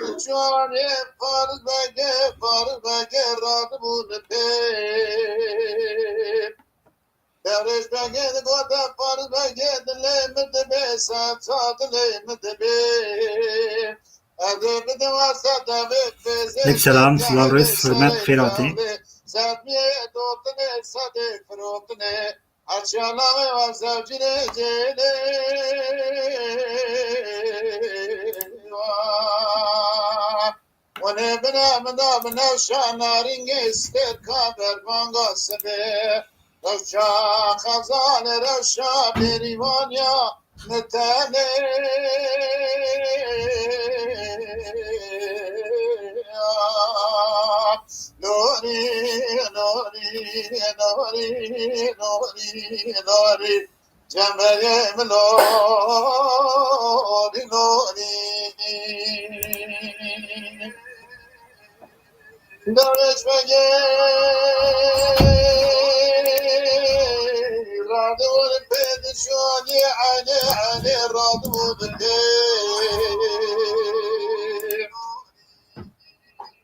Johnny farz bege radmun pe. Devreş bege goda farz bege dilemde be saat dilemde be. Selam, Slavres, hürmet, khirati. Satmiye dotne sade frotne. Açalame var zavcine cene. Ve bena şanarin ister kaber bangasbe. Revşa khazane revşa berivan ya netane. Nori, nori, nori, nori, nori, cemelim nori, nori. Dönüşmeye radun pedişani ani radun pe.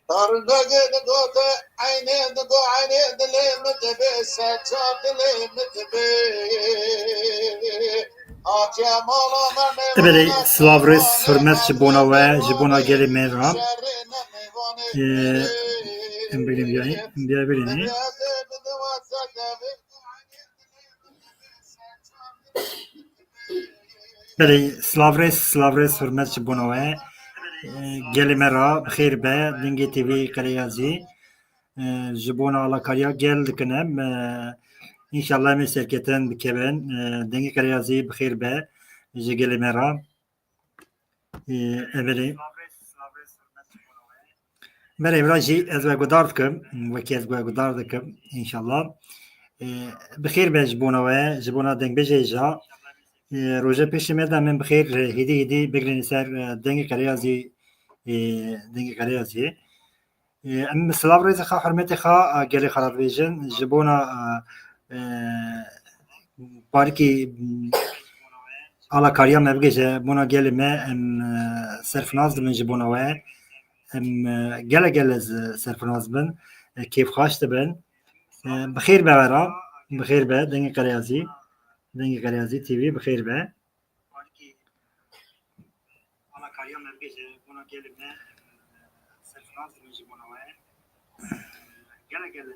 Targı gote aynı go aynı dilemde be saçar dilemde be. Ebedi Slavres, hürmet, jibona ve jibona geli mera. Birini. Ebedi Slavres, hürmet, jibona ve geli mera. Bxir be, Dingi TV Karayazi. Jibona ala karya gel dikinem. İnşallah meselketen bikeben. Dingi Karayazi bxir be. Geli mera. Ebedi. Bere evraji ez ve godar dikim. Veki ez ve godar dikim. İnşallah. Bxir be jibona ve jibona deng bejeja. Roja peşime de min bxir hidi begleni ser Dingi Karayazi. Dingi Karayazi. Em Slavres kha hürmeti kha geli khalat vejin. Jibona parki ala karya mevgeje buna gelime em serfnaz dimin jibona ve em gele serfnaz bin keyf xaş dibin. Bixir be vera. Bixir be Dingi Karayazi TV bixir be. Ala karya mevgeje buna gelime serfnaz dimin jibona ve gele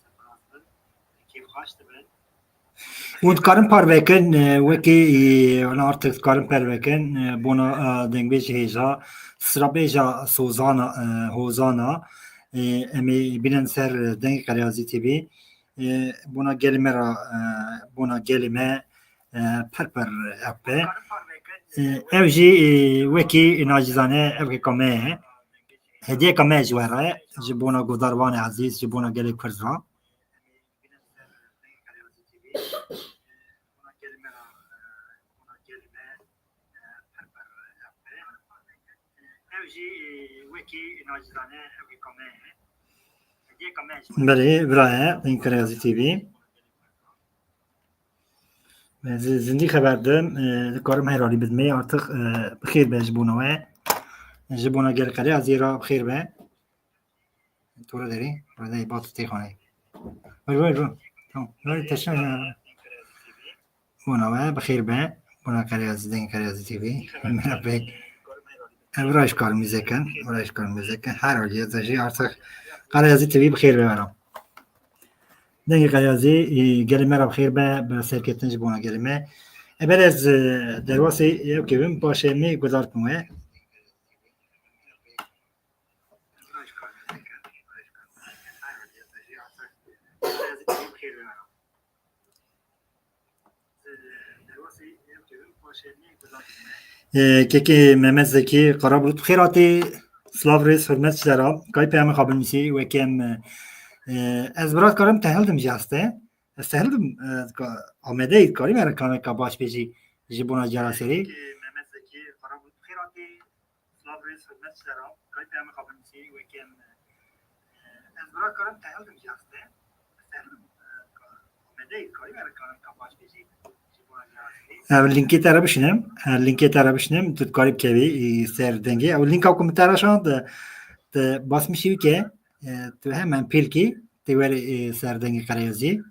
serfnaz bin keyf xaş dibin. Und karın parveken veki ona artık karın parveken buna dengbeş heja sırabeja hozana emi binen ser Dingi Karayazi TV buna gelime perper appe evji veki nacizane evki kame hediye kame jwara jibuna godarvane aziz jibuna gele kırza Beri buraya Dingi Karayazi TV zindi haberdim karım herhalde bitmeye artık bxir be jibuna ve jibuna gel Karayazi ra bxir be tora deri burada ibat teyxane ver tamam ver teşekkür buna ve bxir be buna Dingi Karayazi TV merhaba Evraş karmizeken her halde artık Karayazi TV bxir be veram. Dingi Karayazi gelime ra bxir be serketin jibona gelime. Eberez dervasi evkevim başemi gudar kumaya. Keki Mehmet Zeki Karabulut khirati Slavres hürmet selam kay peyami khabilmisi ve kem ez biraz karım tehildim jaste tehildim amedeyit karim er kame ka baş beji jibuna jaraseri Mehmet Zeki Karabulut khirati Slavres hürmet selam kay peyami khabilmisi ve kem ez biraz karım tehildim jaste tehildim amedeyit karim er kame ka baş beji linki tara bişinem. Linki tara bişinem. Tut garip kevi ser dengi. Link akum tara şan de basmışı ki tu hemen pilki te veri ser dengi karayazı.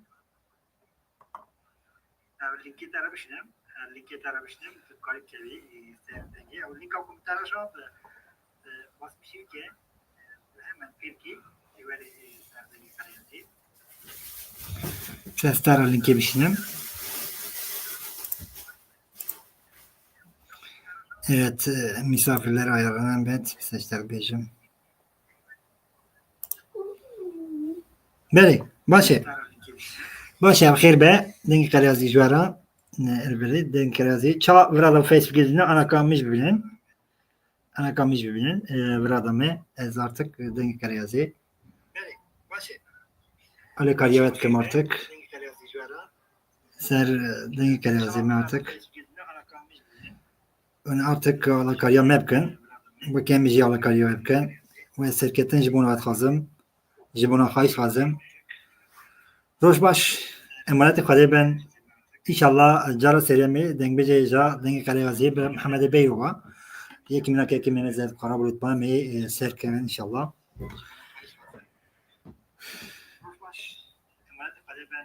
Linki tara bişinem. Linki tara bişinem. Tut garip kevi ser dengi. Link akum tara şan de basmışı ki hemen pilki te veri ser dengi karayazı. Sestara linki bişinem. Evet, misafirler ayarlanan bet seçler bejim. Beli, başı. Başı bxir be. Dengi karazi jwara. Elbette dengi karazi. Ça vrada Facebook izine anakamış bibinin. Anakamış bibinin. Vrada me. Ez artık dengi karazi. Beli, başı. Ale kariyevet kem artık. Ser dengi karazi me artık. Ön artık ala kariya mebkin. Bu kemici ala kariya mebkin. Ve serketin jibuna atxazım. Jibuna xayış xazım. روش باش امانت خدا بن انشالله جارا سریمی دنگ بجه جا دنگ کاریازی به محمد بیروبا یکی منا که من زد قرار بود با می سر کنن انشالله روش باش امانت خدا بن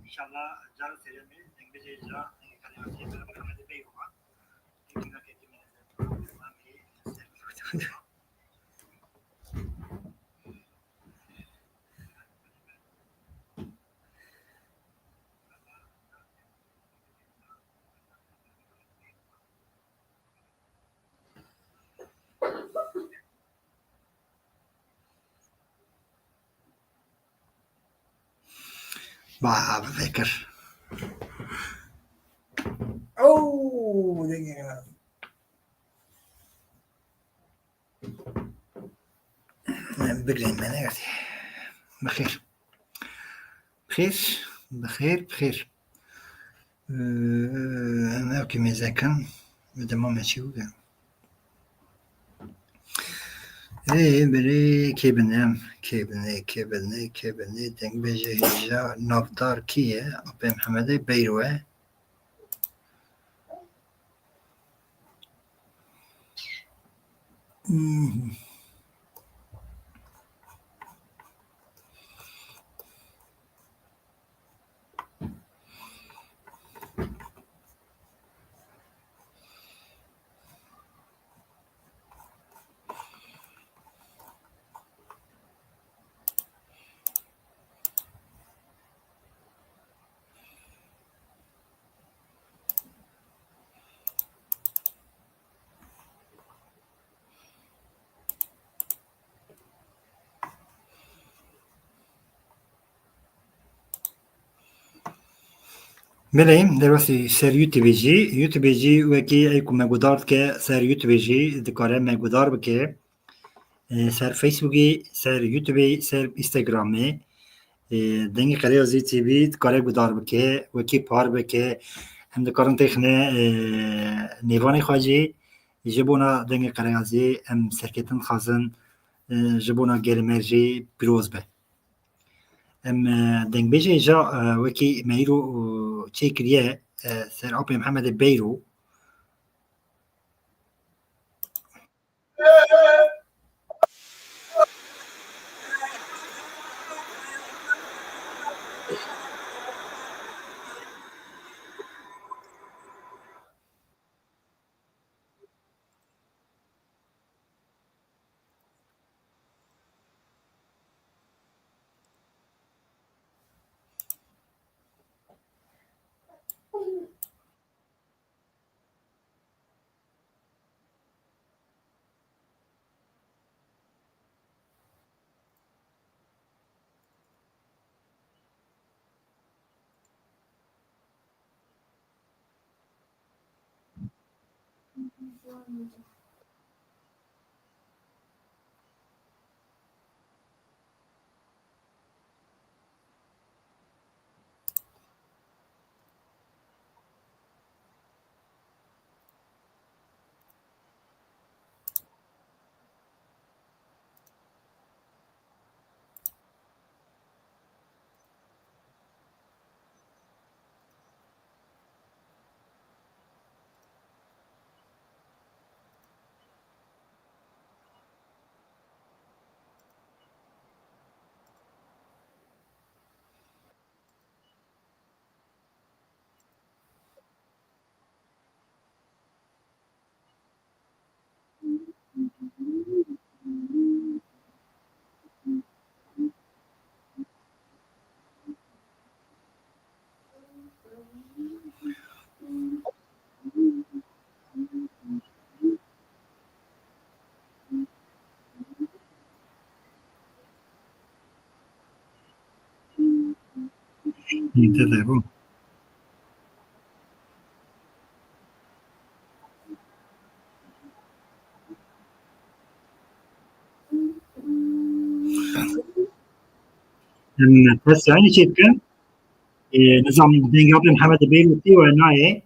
انشالله جارا سریمی دنگ بجه جا دنگ کاریازی به محمد بیروبا یکی منا که من زد قرار بود با می سر کنن Bah, lekker. Oh, denk ik. بقرين من أرتي بخير بخير بخير بخير أنا أوكي مزاكم بدأ ما ماشي وقع إيه بري كيبني دنگ بجي جا نافدار كيه أبي محمد بيروه بلیم درستی سر یوتیوب جی وکی ایکو مگودار که سر یوتیوب جی دکاره مگودار بکه سر فیسبوکی سر یوتیوبی سر اینستاگرامی دنگی قریازی تی وی دکاره گودار بکه وکی پار بکه هم دکارن تخنه نیوانی خواجی جبونا دنگی قریازی هم سرکتن خازن جبونا گرمرجی بروز به ام دنگ بیجه جا وکی میرو چه کریه سر آبی محمد بیرو İngiltere bu. بس يعني كان نظام دين قبل محمد بيروتي وناي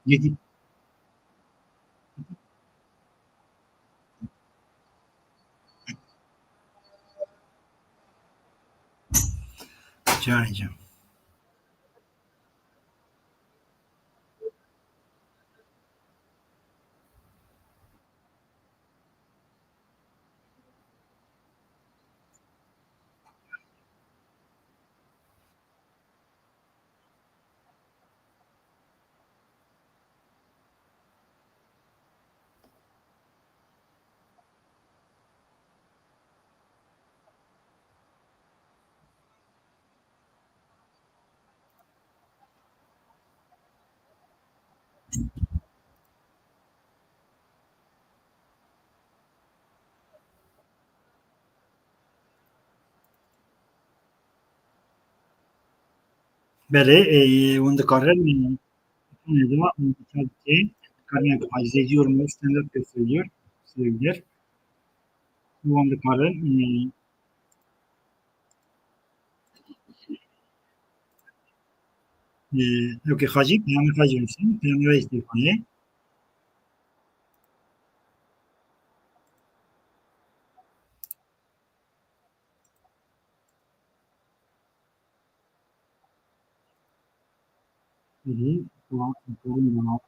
يجي جاني. بله وندکارن neden tabii kaynak izleyici yorumu stand-up gösteriyor. Söylüyor. Bu andıkarın yok hacip yani hacimsin. Yani ve istifane. İyi. Bu sorun da var.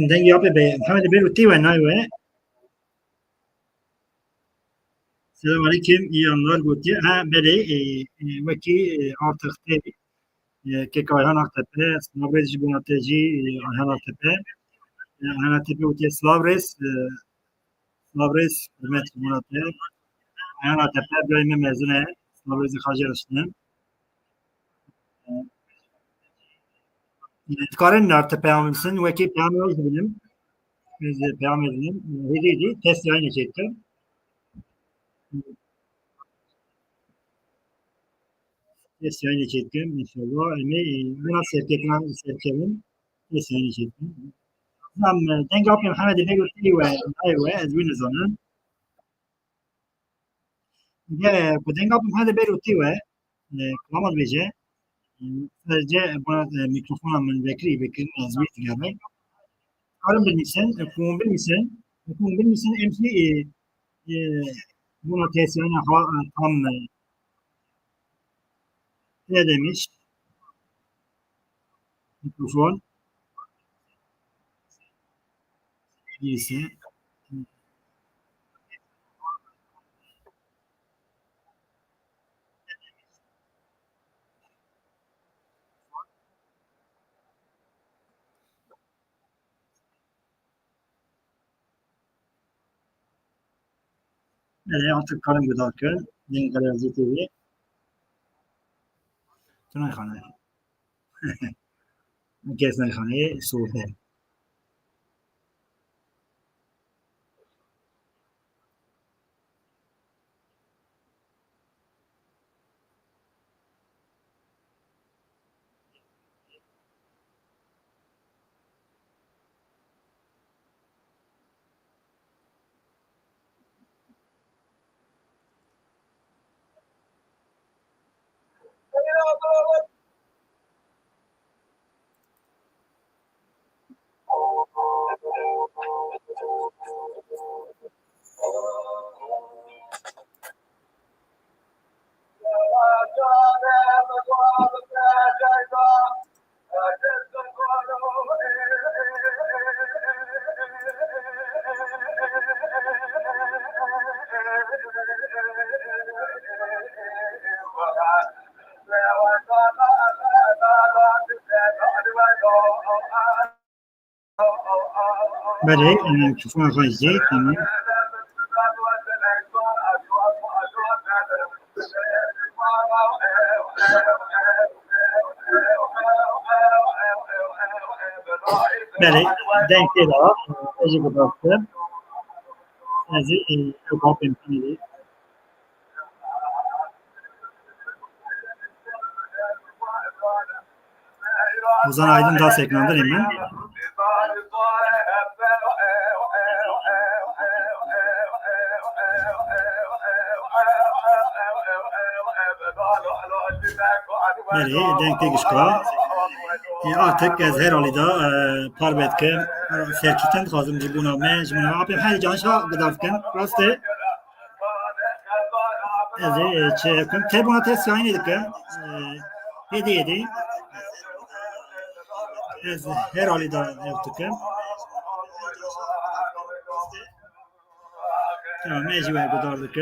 Den yapı be Muhammed Beruti ve Nayve. Selam aleyküm. İyi anlar Guti. Ha bere veki artık tabi که کایهان آتپه سلاورس جبوناتجی آنها آتپه آنها آتپه و تی سلاورس سلاورس حرمت جبوناته Ana tepe böyle mezune. Sınavı kaçırıştım. Karin nar tepe amilsin. Veki peyami bilim. Biz peyami bilim. Hediydi. Test yayını çektim. Test yayını çektim. İnşallah. Buna sevkelim. Test yayını çektim. نعم دنگ أبي محمد بيقول أيوة أيوة أزوين زمان جا بدنگ أبي محمد بيقول أيوة كلامات بيجي جا بنا ميكروفون من بكري أزوين تجاري قارن بالمثال يكون بالمثال أمشي بنا تيسيرنا tam ne demiş mikrofon birisi artık karın gıdarken denk galerzi TV Tunay Xanı Gezmel Xanı Suhe بله mikrofon خارجی tamam بله denk daha acı bıraktım azı kapım şimdi Ozan Aydın daha ekrandan hemen Beli denk değişka artık az her halde parbetken serkiten lazım buna mecbuna abi her canşa gıdarken rastı az çekim tebuna test yayın edik hediye az her halde yaptık tamam mecbur gıdardık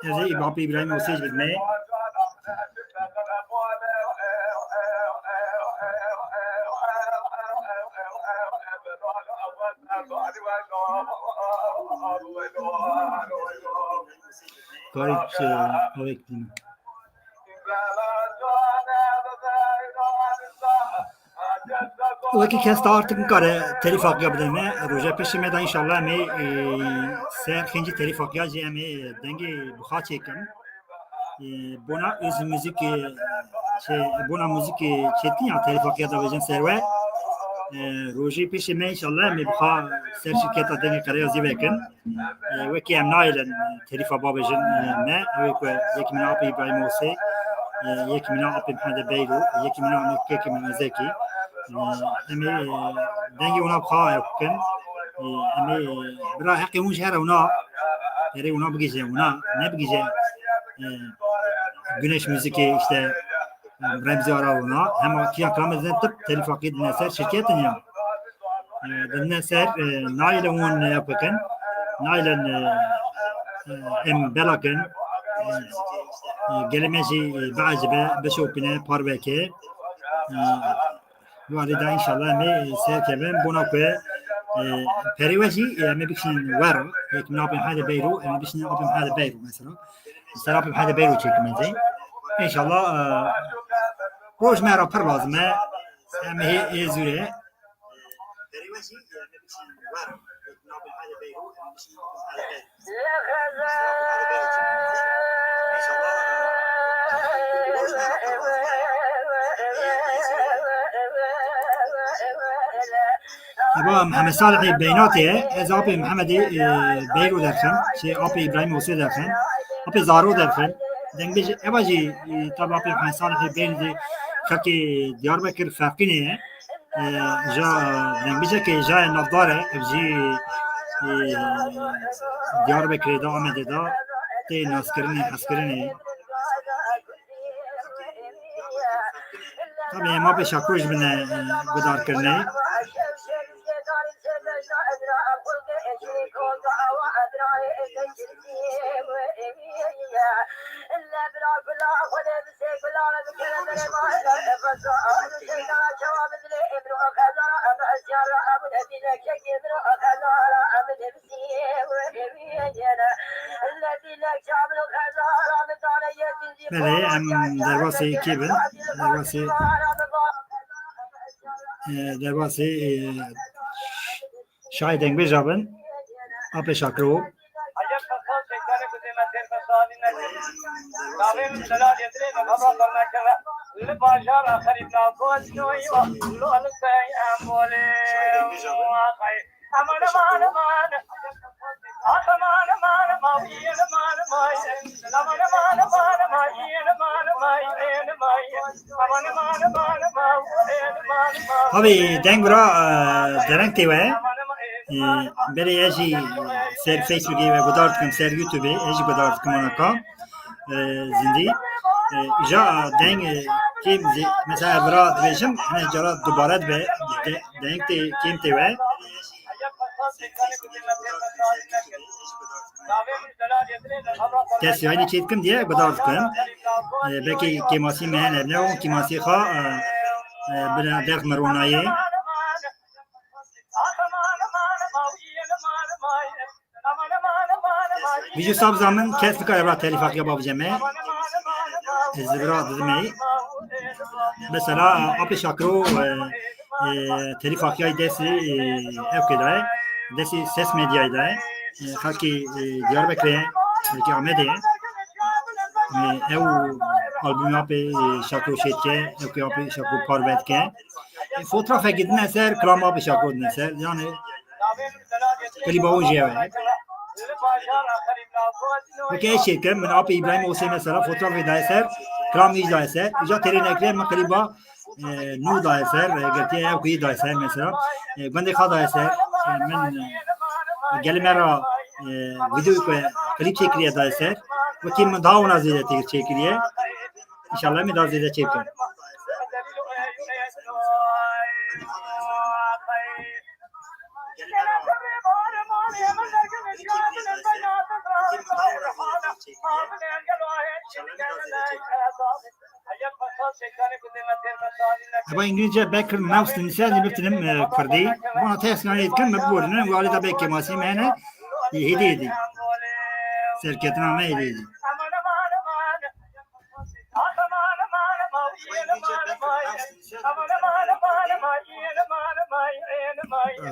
Ezi İbab İbrahim Osej bilmeye Garip bekliyorum. وکی کس artık کاره تریف آقیا بده می روزه پیش می دان انشالله می سر خنجی تریف آقیا جی می دنگی بخا چکم بنا از موزیک چه بنا موزیک چتی یا تریف آقیا داوجن سروه روزه پیش می انشالله می بخا سر شرکت دنگی کاره ازی بکن وکی ام نایلن تریف آباوجن می وکی یک من آبی برای موسی یک من آبی محمد بیرو یک من آبی که من زکی امی دنگی اونا بخواه کن امی برای حقی اون شهر اونا yeri ona bugece ona ne bugece güneş müziği işte Remzi Araoğlu'na hem ki aklamızdan tıp telif hakkı dinleser şirketin ya dinleser naile on yapıken naile em belaken gelemeci بعجبه بشوپنه پاروکه والدا inşallah me serkeben bonakwe periwaji me biksin waro ek me apim hada beyru me biksin apim hada beyru mesela serapim hada beyru çekmezi inşallah roş me rapor lazım me ezure periwaji me biksin waro ek me apim hada beyru me biksin apim hada beyru inşallah roş me rapor ابا محمد صالحي بيناتي از ابي محمد بيرو درخن شي ابي ابراهيم وسي درخن ابي زارو درخن دنگ بيج ابا جي طبعا ابي محمد صالحي بين دي خكي دياربكر فاقيني جا دنگ بيج كي جا نظاره جي دياربكر دا امد دا تي ناسكرني حسكرني طبعا ما بشكوش من قدار كرني بله ام درواسی کی بن درواسی شاید انگ بجابن آپ شکرو Abi dengura derengte ve beri eji ser Facebook'e ve gudartkum ser YouTube'e eji gudartkum onaka zindi ja deng kim mesela bra dvejim hani jara dubara ve dengte kimte ve Kes yani çetkim diye gudartkum belki kimasi mehne ne o kimasi ha bina derk maronayı Viju sab zaman kes fikar evra telifak yapab ceme ezbira dizmeyi mesela api şakro telifak yay desi evkedayı desi ses medyaydı halki Diyarbakır'a belki Ahmet'e ev albüm api şakro şetke evke api şakro parvetke fotoğrafa gidin eser kram api şakro din eser yani kliba ojiye Peki şey ki ben abi İbrahim olsa mesela fotoğraf ederse, kram izlerse, icat terinekler makaliba nu da eser, gerçeğe ev kuyu da eser mesela. Ben de kada eser, ben gelimera video ko klip çekiliye da eser. Ve kim daha ona ziyade çekiliye. İnşallah mi daha ziyade çekerim. Ama İngilizce Becker Mouse dinlese libirtinim kurdi. Buna teslan etken mebburun valida Becker masi mene hediyedi. Serketname hediyedi.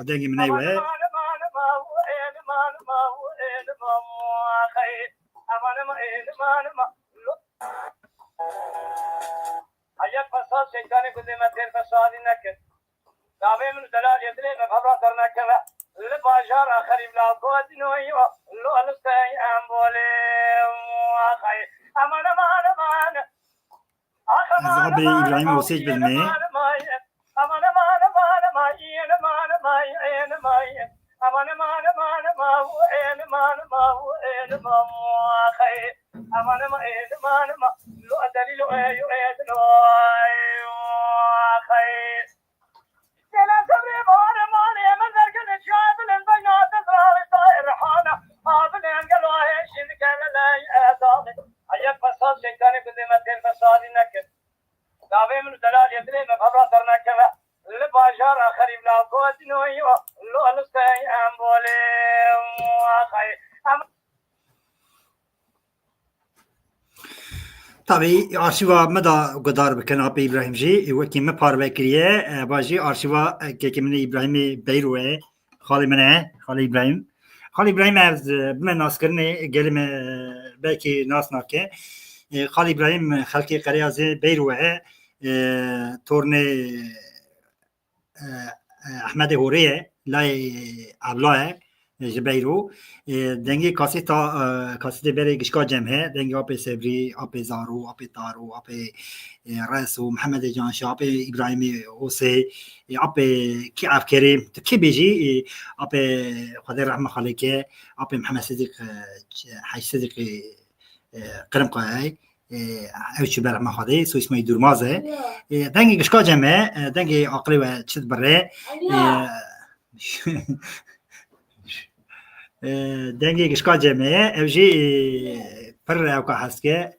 Dengi minayve. Ayat pasal şeytanı kuzemetir fesadinnekin. Davemin zelal yedire ve kabra tarnakken ve li bajar akhir ibla kodinu ayva lo alustay ambole akhay aman aman aman Abi İbrahim Osej bilmeyi aman aman aman aman aman aman aman aman aman lo adalilu ayu ayadno akhay Selam sabri bana mani hemen derken şaibinin beynatı zahir tahir hana Abinin gelo şimdi kellelay edalı Tabii arşiva me da godar bikin Apê İbrahimjî wekî me parve kiriye bajî arşiva kekê min İbrahimê Beyro ye xalê min e Xalê İbrahim. Xalê İbrahim ez bime naskirinê gelê me belkî nas nake. Xalê İbrahim xelkê Qeryazê Beyro ye tornê Ehmedê Horê ye layê Ebla ye ji Beyro. Dengê kasêtê berê gişka cem he dengê Apê Sevrî, Apê Zaro, Apê Taro, Apê Reso, Mihemedê Canşa, Apê İbrahimê Osê, Apê kî Evkerê tu kê bêjî Apê Xwedê rehme xalêke Apê Mihemed Sidîq Hej Sidîqê Qiriqayê ew çû ber rehme Xwedê Sûîsmayî Durmaz e dengê gişka cem e dengê aqilê we çi dibire dengê gişka cem e ew jî pir ewka heske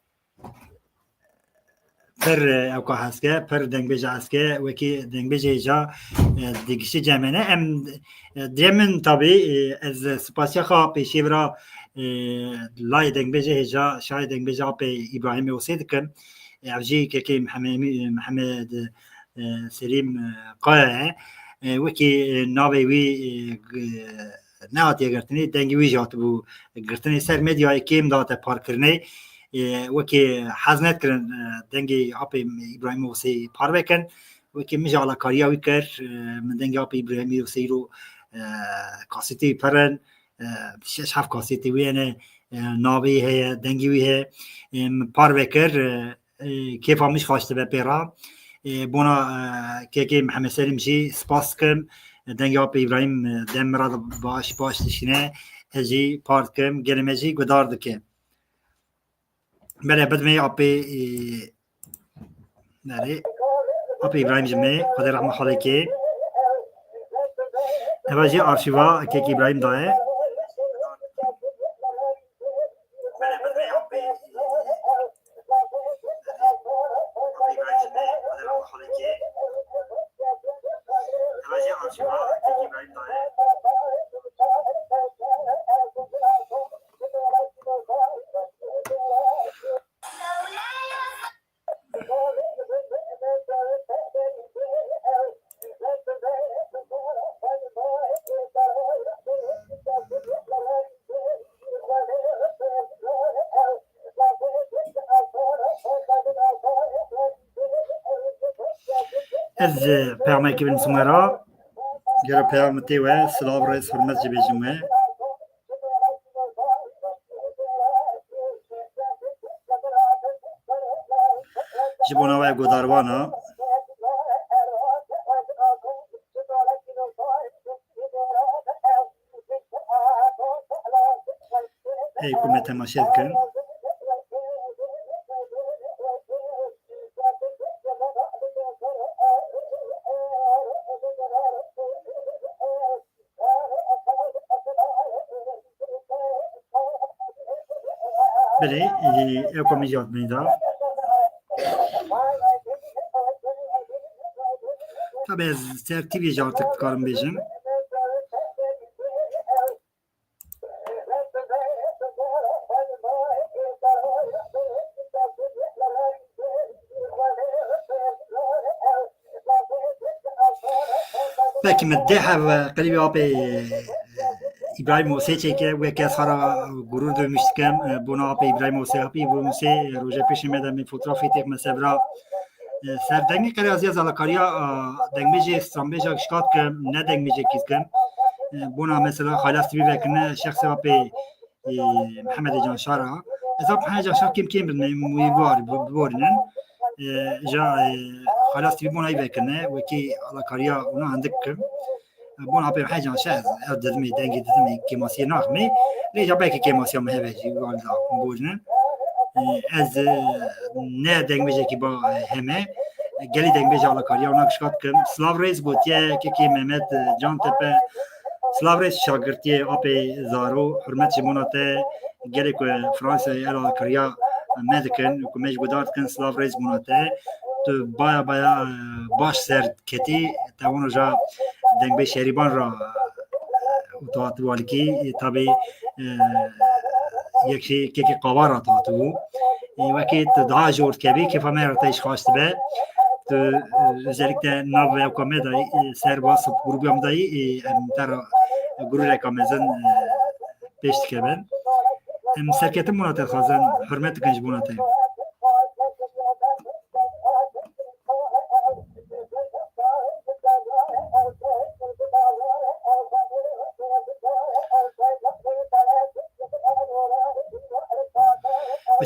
pir dengbêje heske wekî dengbêjê ja digişî cemene em dêmin tabî ez spasiya xwe pêşêvira layê dengbêjê hêja şayê dengbêja Apê İbrahimê Osê dikim ev jî kekê Mihemed Selîm Qaya ye wekî navê wî nehatiye girtinê dengê wî jî hatibû girtinê ser medyayê kêm date parkirinê wekî hez nekirin dengê Apê İbrahimê Osê par bikin wekî min jî alakariya wî kir min dengê Apê İbrahimê Osê îro kasêtê pirin şeş heft kasêtê wê hene navê heye dengê wî heye min par vekir kêfa min jî xweş dibe pêra bona kekê Mihemed Selîm jî spas dikim dengê Apê İbrahim dem min re baş dişîne ez jî par dikim gelê me jî gudar dike bere bidimê Apê İbrahim ji me Xwedê rehme xalêkê eva jî arşîva kekê İbrahim da ye ez peyamekê binivîsim we ra gera peyama tê we silav rêz hurmet jî bêjim we ji bo nava godarwana ey ku me temaşe dikin belê ew ku min jî hat bêda tabi ez tertîbê jî artık dikarim bêjim belkî min dê hev qelîbê Apê İbrahim Osê çêke wek ez xera gurûr duymuş dikim bona Apê İbrahim Osê Apê İbrahim Osê roja pêşî me de min fotoğrafê têk me sevra ser dengê qereziya zalakariya dengbêjê stranbêja gişka dikim ne dengbêjekî dikim bona mesela Xalas TV vekine şexsê Apê Mihemedê Canşa ra ez ap Mihemed Canşa kêm kêm biborînin ja Xalas TV bona yî vekine wekî alakariya wana hindik dikim bona Apê Mihemed Canşa ev didimê dengê didimê kêmasiye naximê lê ja belkî kêmasiya me heve jî walda borînin ez ne dengbêjekî ba heme gelî dengbêja alakariya wana gişka dikim Silav rêz gotiye kekê Mehmet Cantepe Silav rêz şagirtiye Apê Zaro hurmet ji bona te gelê ku Fransayê alakariya me dikin ku me jî gudar dikin Silav rêz bona te tu baya baş ser ketî te wana ja دنگ به شریبان را اتوات والکی تابی یکی که قوار اتواتو وقتی daha jord kebi که فهمه را تایش خواست به özellikle nav ve komedayı serbest grubumdayı tara guru rekamezin peştike ben serketim buna terkazan hürmet genç buna tay.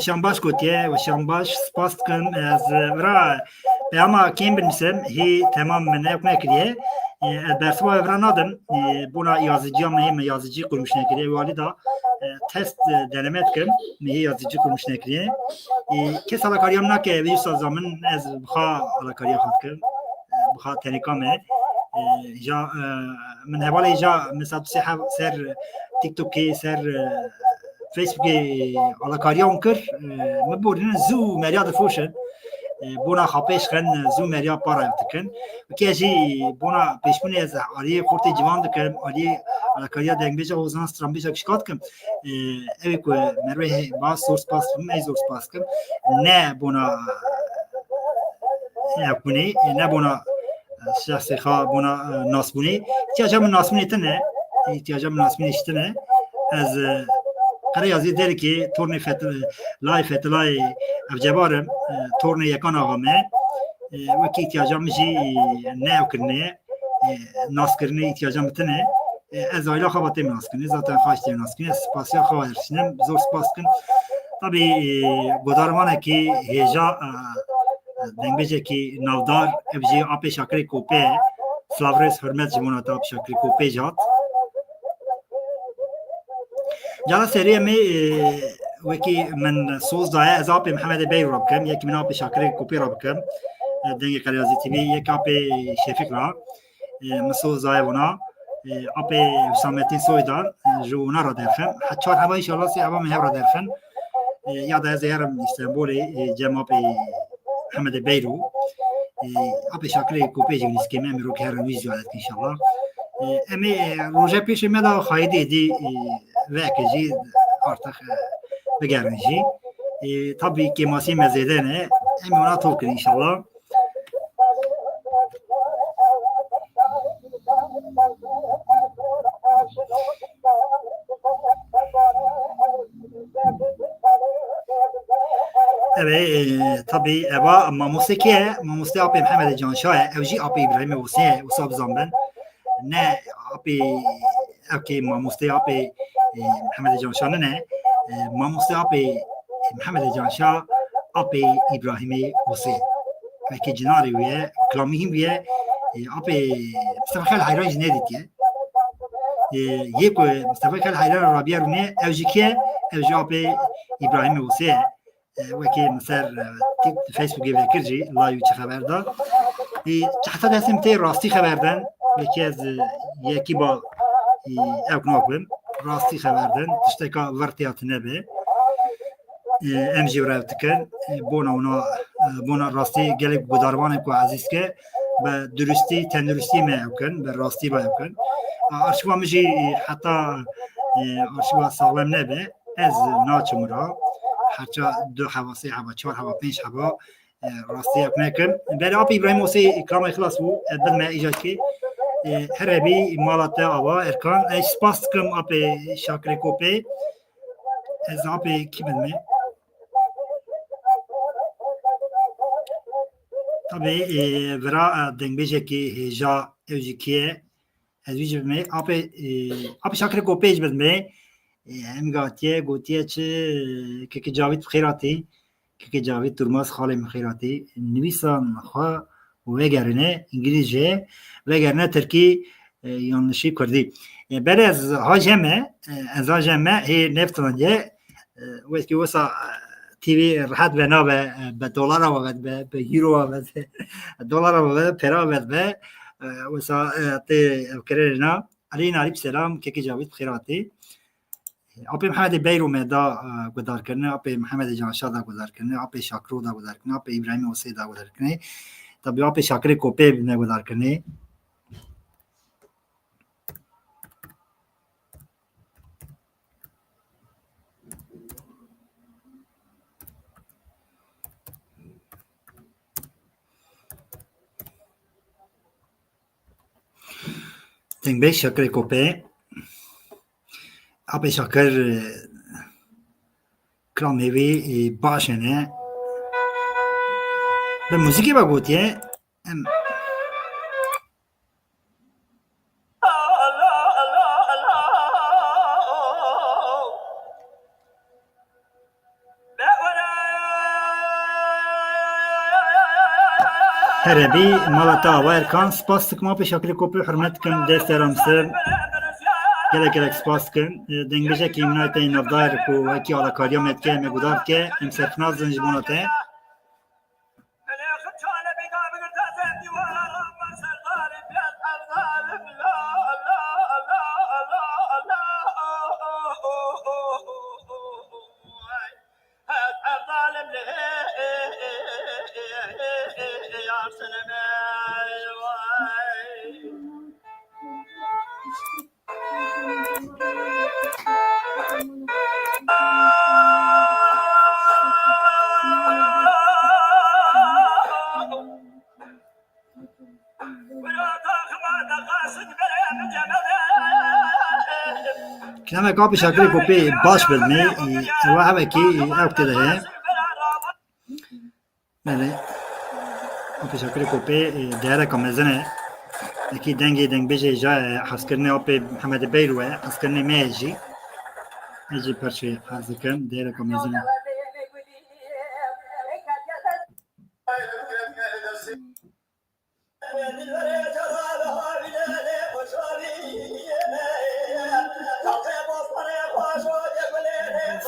Şambaş gotiye ve şambaş spas kan az vra ama kim bilmişim hi tamam ne yapmak diye dersime evrenadım buna yazıcı mühim yazıcı kurmuş ne diye vali da test deneme etkim hi yazıcı kurmuş ne diye kes ala kariyam na ke bir zaman az bxa ala kariyam hatkim bxa tenikame ja من حوالی جا مثلا سر تیک توک سر فیسبوک علاقاریان کر مبورن زو مریاد فوشن بونا خاپش خن زو مریاد پارا یفتکن و که جی بونا پیشمونی از علی خورت جوان دکم علی علاقاریا دنگ بیجا وزن استرام بیجا کشکات کم اوی که مروی باز سورس پاس کم ای سورس پاس کم نه بونا یکونی نه بونا شخصی خواه بونا ناسبونی احتیاجم ناسبونی تنه احتیاجم ناسبونی اشتنه از قرار ازی داری که تورنی فتلای افجبارم تورنی یکان آقامه وکی احتیاجم میشی نه کرنه ناس کرنه احتیاجم تنه از آیلا خواباتیم ناس کنی زاتن خواهشتیم ناس کنی سپاسیا خواه درشنم زور سپاس کن طبی گدارمانه که هیجا دنگ بیجه که نودار ابجی آپی شکری کوپه فلاورس حرمت جمعونات آپی شکری کوپه جات جالا سریع می وکی من سوز دایه از آپی محمد بی را بکم یکی من آپی شکری کوپه را بکم دنگ قریازی تیوی یک آپی شفیق را من سوز دایه ونا آپی حسامتین سوی دار جونا را درخم چهار هوا انشاءالله سی هوا مهر را درخم یاد از هرم استانبولی جمع آپی محمد بیرو آب شکلی کوپه جونیست که من رو که هر روز یادت انشالله امی روزه پیش مدا خواهیدی دی وکجی artık بگرنجی tabii ki masi mezede ne emin ona tokir inşallah evet tabii eva mamusike mamuste abi Muhammed Canşah evji abi İbrahim Hüseyin usab zamben ne abi ki mamuste abi Muhammed Canşah ne mamuste abi Muhammed Canşah abi İbrahim Hüseyin ve ki cinari ve klamihim ve abi Mustafa Khal Hayran ne diye yek Mustafa Khal Hayran Rabia ne evji ki evji abi İbrahim Hüseyin وکی مثلا فیسبوک وکرجی لایو چه خبر داد حتی دستم تی راستی خبر دن یکی از یکی با اکناکم راستی خبر دن تشتی که ورتیات نبه امجی و روتکن بونا راستی گلک بداروانه که عزیز که به درستی تندرستی میکن به راستی باید ارشوا مجی حتی ارشوا سالم نبه از ناچم را حتی دو هوا سه هوا چهار هوا پنج هوا راستی اکنکم برای آب ابراهیم وسی اکرام اخلاص بود بدم ایجاد کی هربی مالات آوا ارکان اسپاس کم آب شاکر کوپه از آب کی بدم tabii vera deng beje ki heja evjikiye ez vije me ape şakre kopej bedme hem gotiye çi ki Cavit Xirati ki Cavit Turmaz Xalim Xirati nivisan xwa vegerine İngilizce vegerine Türki yanlışı Kurdi berez haceme az haceme he neftlanje ve ki wasa TV rahat ve nave be dolara ve be euro ve dolara ve pera ve wasa te kerena alina alip selam ki Cavit Xirati آپ محمد بیرو میں دا گزار کرنے آپ محمد جانشاہ دا گزار کرنے آپ شاکرو دا گزار کرنے آپ ابراہیم حسین دا گزار کرنے تب آپ شاکر کوپے نے گزار کرنے Tenk beş şakır kopê apê şakir kira mêvê baş hene bi muzîkê ve gotiye em herebî mala te ava Erkan spas dikim apê şakirê kopê hurmet dikim destê ra misir gelek spas dikim dengbêjekî minayê te yê navdar ku wekî alakariya me dike me gudar bike em serfinaz din ji bona te Kinemek apê şakirê kopê baş bidimê ew hevekî ew tê de heye belê apê şakirê kopê değereka mezin e ekî dengê dengbêjê ja hezkirinê apê Hemedî Beyr we hezkirinê me ye jî ez jî perçê hez dikim değereka mezin e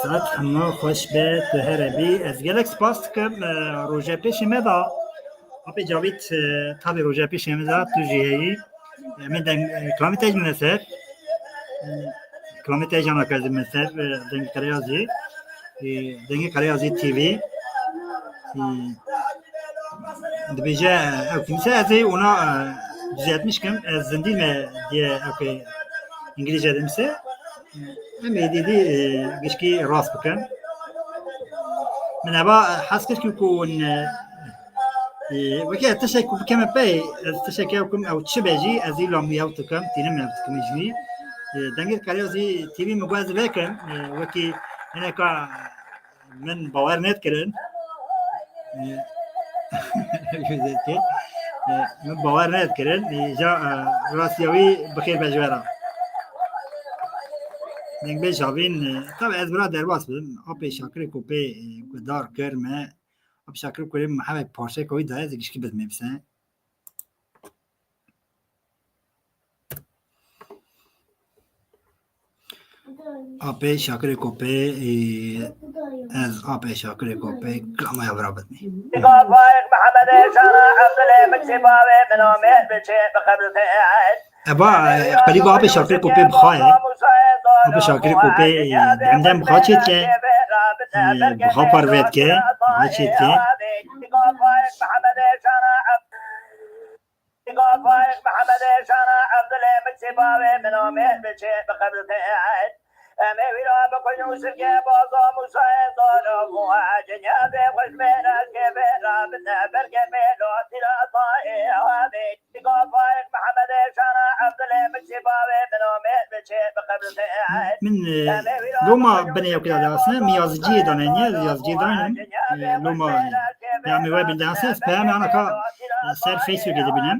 Saat hema xweş be tu herebî ez gelek spas dikim roja pêşê me da apê Cavît tabi roja pêşê me da tu jî heyî em ê kilamê te jî ser kilamê te jana ez me ser dengê Karayazî dengê Karayazî TV dibêje ew kimse ez ê ona düzeltmiş kim ez zindî me diye okê İngilizce demse em ê dîdî gişkî rast bikim min heva hez kir ku wekî tişek ku bikeme pey ez tişekê ew kim ew çi be jî ez î lamî ew dikim tînim ew dikim jî dengê Karayazî TV me got ez vekim wekî hineka min bawer nedkirin min bawer nedkirin ja rastiya wî bixêr be ji we re dengbêj havîn tabi ez bira derbas bidim apê şakirê kopê gudar kir me apê şakirê kopê me hevek parçeyek wî daye ez ê gişkî bidimê bise apê şakirê kopê ez apê şakirê kopê kilamaya bira bidimê eba qelî ku apê şakirê kopê bixaye apê şakirê kopê demdem bixa çêdike bixa parve dike bixa çêdike min loma binê ew kira dihasine min yazıciyê daneniye ez yazıciyê danim loma peyamê we bin dihasine ez peyamê anaka ser Facebookê dibînim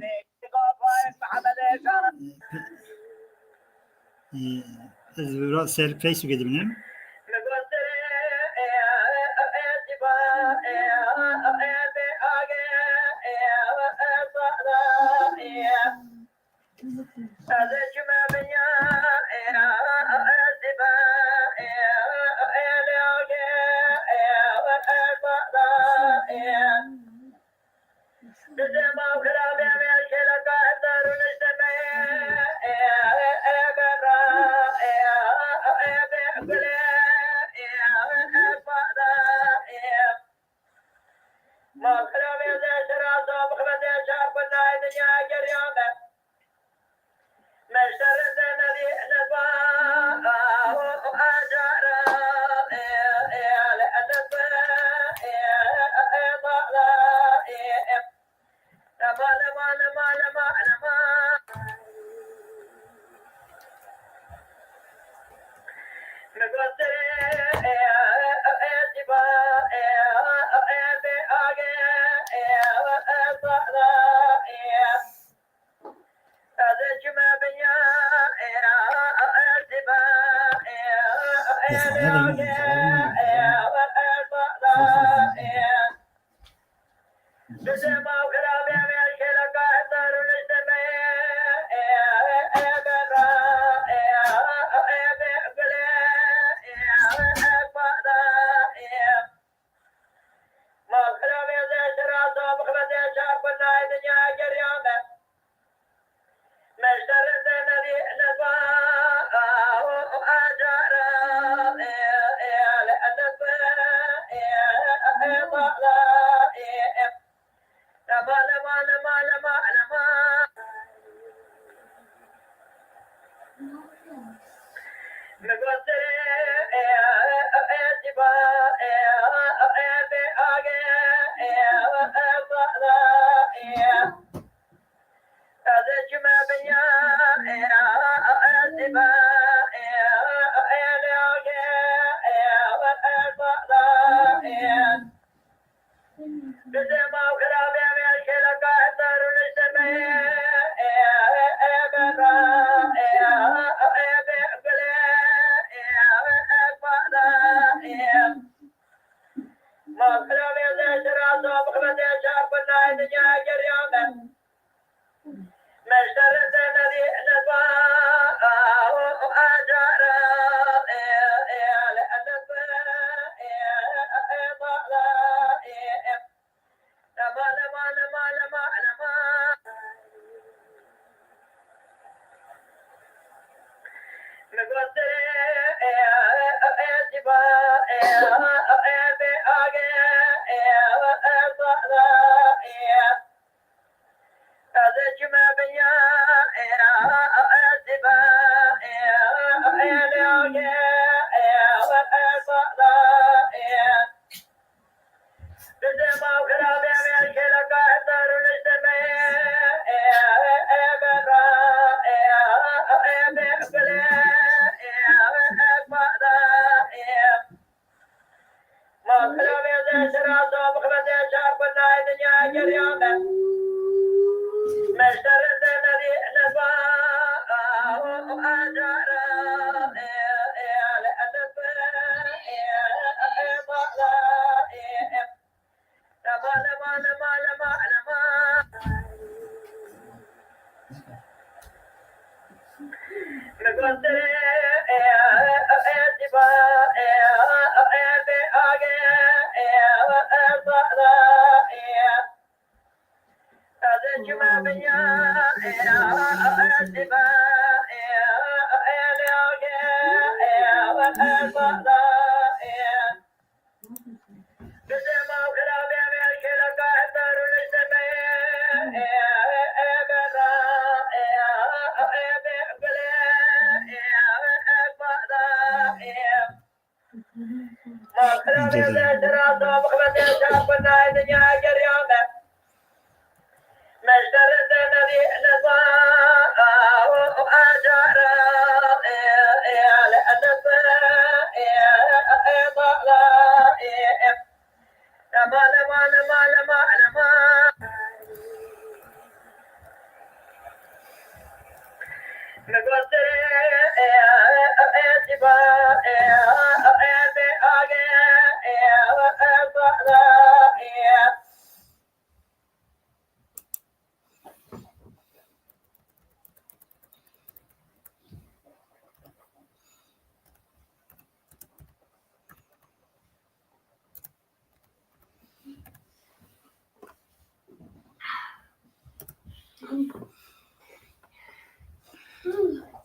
ez biraz ser Facebookê dibînim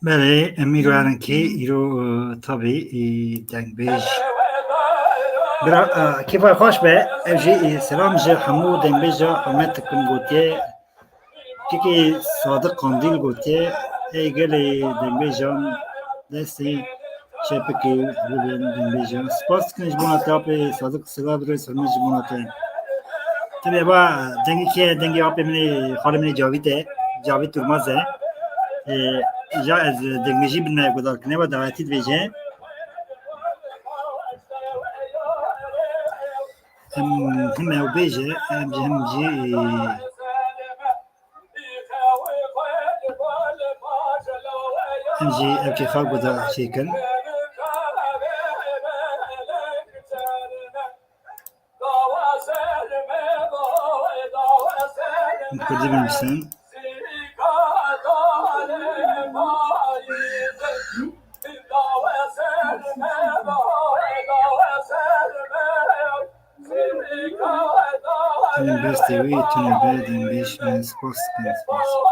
بله امیدوارم که ایرو طبی دنگ برا کیف خوش به اوجی سلام جه همو دنگ بیجا حرمت کن گوتیه که صادق قندیل گوتیه ای گلی دنگ بیجا دستی شپکی بودن دنگ بیجا سپاس کنش بوناتا پی صادق سلام روی سرمج بوناتا تبی با دنگی آپی منی خالی منی جاوید ترمازه جا از دنگجی بنا گذار کنه و دعوتی دیجه هم او بيجي هم جي هم جي او كي خاق ودا شيكن كردي بالمسن بس تيوي تنباد بيش من سبوس كان سبوس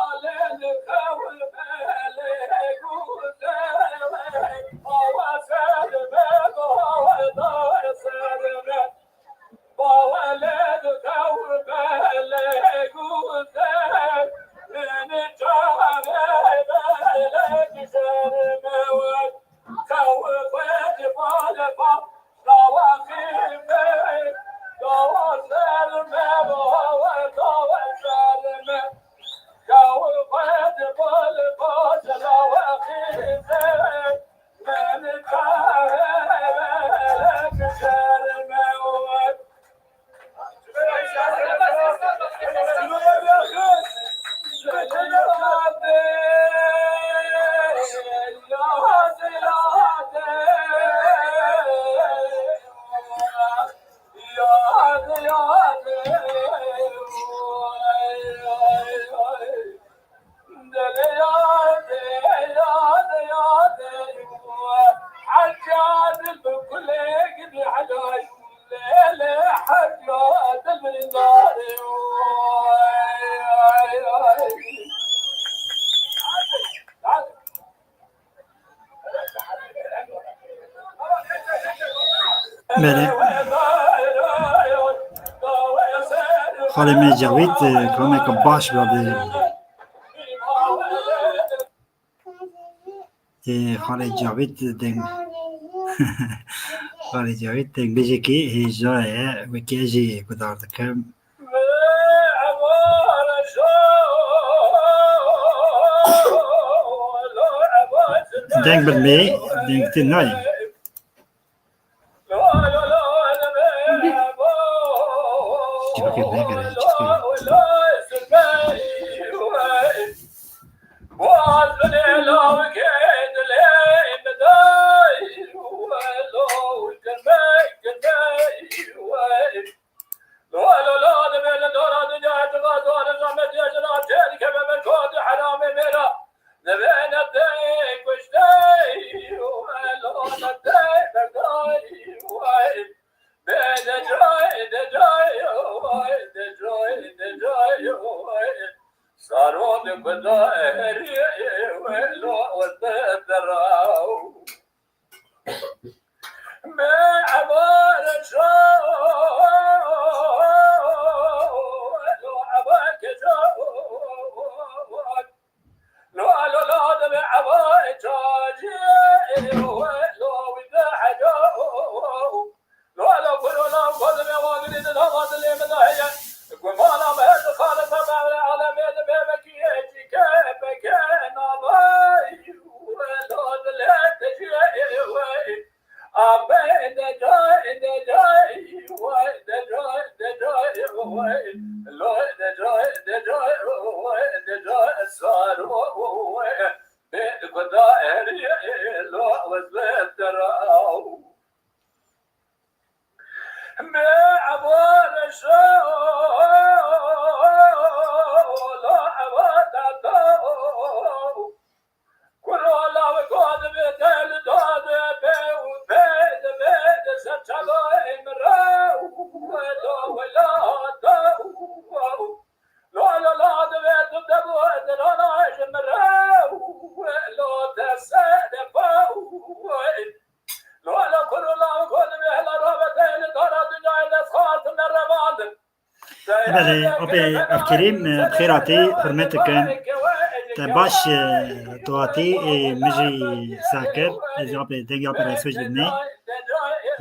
بله خاله من جاوید کامه که باش بابه خاله جاوید دنگ خاله جاوید دنگ بیجه که هجایه و که اجی کدار دکم دنگ بالمي دنگ تنهاي كيف كيف هيك بله أبي أفكريم بخيراتي حرمتكم باش تواتي مجي ساكر إذا أبي دقي أبي رئيسوج بدني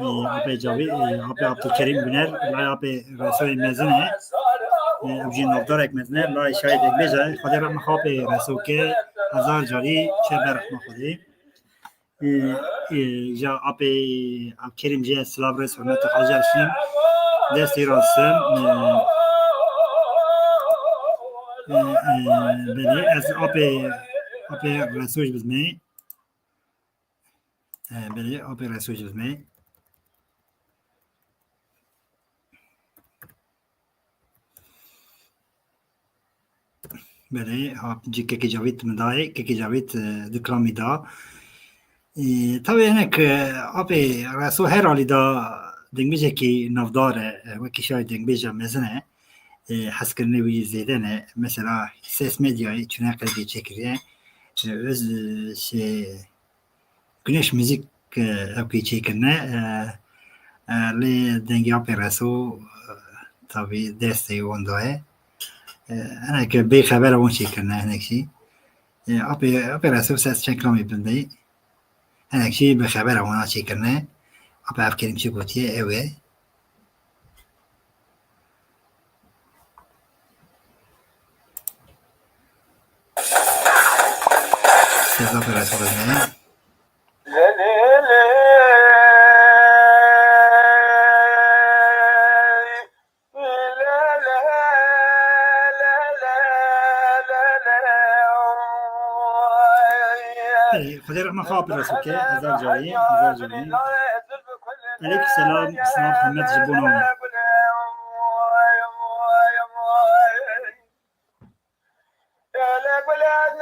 أبي جاوي أبي عبد الكريم بنر لا أبي رئيسوي مزنة أبجي نقدرك مزنة لا شايد بيجا خدي رحمة خابي رئيسوكي هزار جاري شبه رحمة خدي جا أبي عبد الكريم جي سلاب رئيس حرمت خالجة الشيم desti rastım beni az apê resoj bizmê beni apê resoj bizmê beni hapcı keki Cavit mıdayı keki Cavit dikramı da tabii hinek apê reso her halî da dengbêjekî navdar e wekî şayet dengbêja mezin e hezkirinê wî zêde ne mesela ses medyayê çune qedê çekiriye öz güneş müzik evkî çêkirine lê dengê apê reso tabii destê wan daye hinek bêxeber wan çêkirine hinek jî apê reso ses çekramê bindeyî hinek jî bixebera wan çêkirine apê evkerîm çi gotiye ew e ses apê reso bizmê خدای رحمه خواه برسو که هزار جایی علیکم سلام سلام محمد جبونو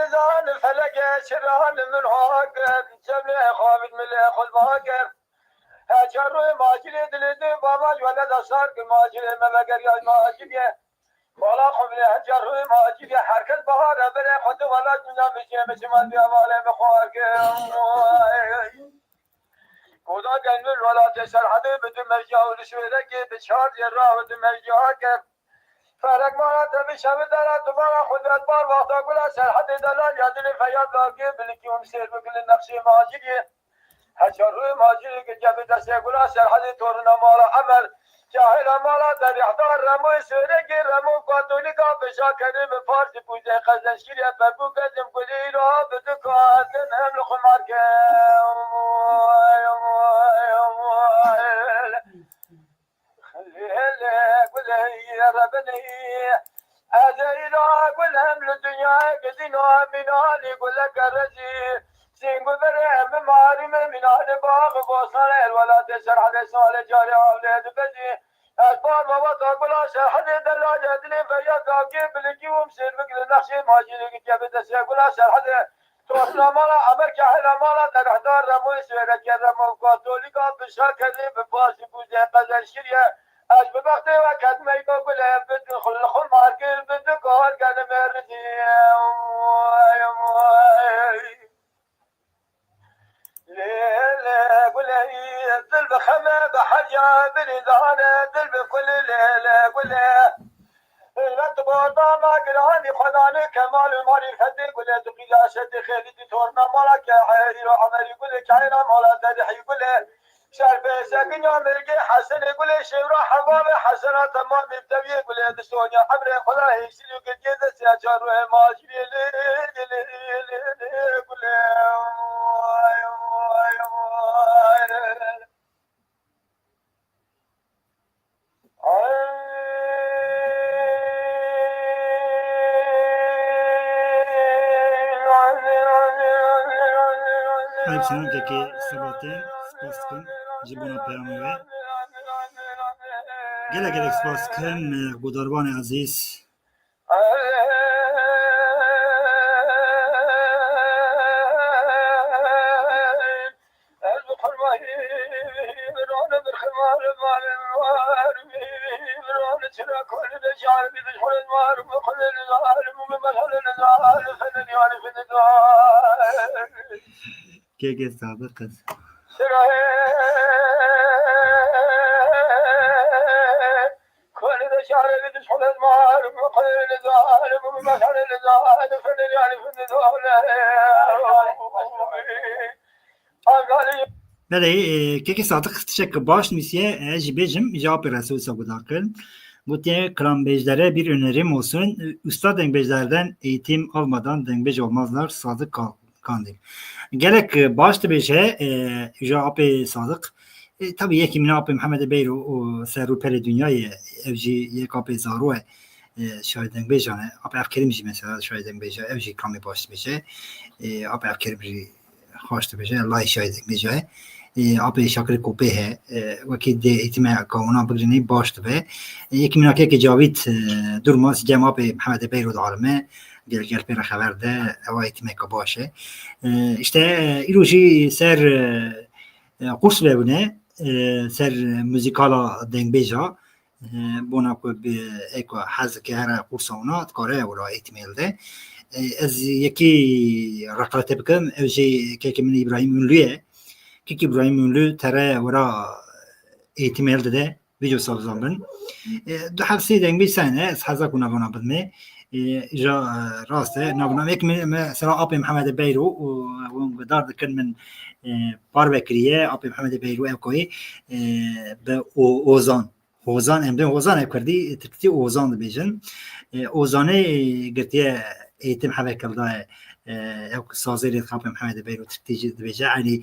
نزال فلك شران من هاكر جبل خابد من خذ باكر هاجر ماجل دلد بابا ولد صار ماجل مبقر يا ماجل ولا قبل هجر ماجل حركت بهار بره خد ولد من مش من يا مال بخارك خدا گنل ولا تسر حد بدون مرجع ولشويلك بشار جرا بدون مرجعك فرق ما تبي شب دارا تبارا خدرت بار وقتا قول سر حد دلال يدل فياد لاقي بلكي ومسير بكل النقش ماجري هجر ماجري كجاب دست قول سر حد تورنا مالا عمل جاهل مالا در احضار رمو سورك رمو قاتوليكا بشا كريم فارس بوزي قزنشكري ببو قزم قولي را بدكات هم لخمارك يا ربني أزيلا قل هم للدنيا قدنا من علي قل لك الرجي سينقو برهم ماري من على باغ بوصل ولا تسر على سال جاري أولاد بزي أسبار بابا تقول أشر حد دلاجة دلي فيا تاكي بلكي ومسير بكل نقشي ماجي لك جابت سيقول أشر حد توصنا مالا أمر كحلا مالا تنحضر رموي سويرك رمو قاتوليكا بشاكري بباسي بوزي قزل شريا از به وقت وقت میگو گلم بدون خل مارکل بدون کار کنم مردی لیله گلی دل بخمه بحریا بنی دانه دل بکل لیله گلی لط بادا ما گرانی خدانه کمال معرفت گلی تو قیاشت خیلی تورنا مالا که حیری رو عملی گلی که اینا مالا تدحی گلی شرف ساكن يا مرقي حسن يقول شيرا حباب حسنات تمام يبتبي يقول يا دستونيا عمري خدا يسير يقول كذا سياجر ما جري يقول Ayıp selam keki sabahtın spaskın jibuna peyamı ve gelek spaskın bu darban aziz keke sadık kız. Beli keke sadık teşekkür baş nisiye jibecim cevap resul sabudakın. Bu diye krambejlere bir önerim olsun. Usta dengbejlerden eğitim almadan dengbej olmazlar. Sadık kandim. Gerek başta bir şey cevap sadık. tabii yeki min apê Mihemed Beyro û serûpelê dünyayê ev jî yek apê zaro e şahidengbêjan e apê Evkerim jî mesela şahidengbêja ev jî kamê baş dibêje apê Evkerim jî xweş dibêje layê şahidengbêja ye apê Şakirê Kopê he wekî dê eğitime kawuna bigirînê baş dibe yekî minakekê Cavît Durmaz cem apê Mihemed Beyro dialime gel pêra xeber de ewa eğitimeka baş e işte îro jî ser qurs vebûne ser muzîkala dengbêja bona ku eko hezke here qursa wana dikare wala eğitimê elde ez yekî reqete bikim ev jî kekê min İbrahim Ünlü ye kekî İbrahim Ünlü tere wara eğitimê elde de video savzan bin du hevsê dengbêj sene ez heza ku navana bidme ja rast e navana ek mesela apê Mihemed Beyro û gudar dikin min parvekiriye apê Mihemed Beyro ev koyê bi Ozan Ozan em de Ozan ev kurdî Tirkî Ozan dibêjin Ozanê girtiye eğitim hevekilda ew sazêrê apê Mihemed Beyro Tirkî jî dibêje elî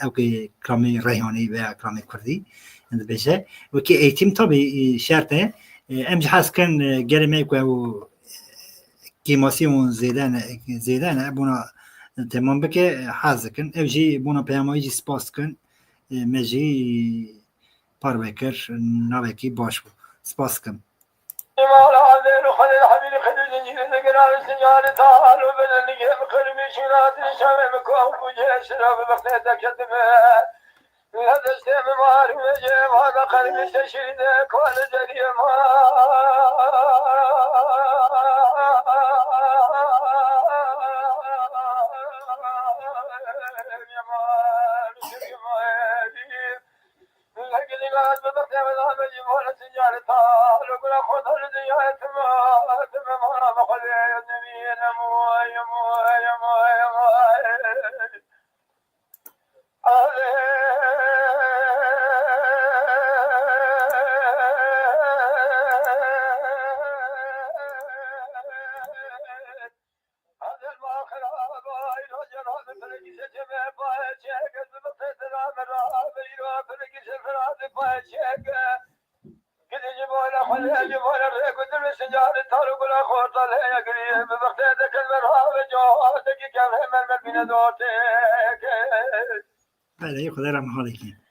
ew kê kiramê Reyhanî veya kiramê Kurdî dibêje wekî eğitim tabii şert e em jî hez kirin gelê me ku ew kêmasî û zêde ne bûna temam bike hez dikin ev jî bûna peyamayî jî spas dikin me jî parvekir navekî baş bû spas dikim İmal haber Halil Habib Kadir zincirinde girer sinyali tahalu bedenli gem kırmı şinatı şamem kovku ceşrabı baknete ketime Lada istemim harim ve cevada kalbi teşirinde kvalı ceriyem بله خدا رحم حالی کنه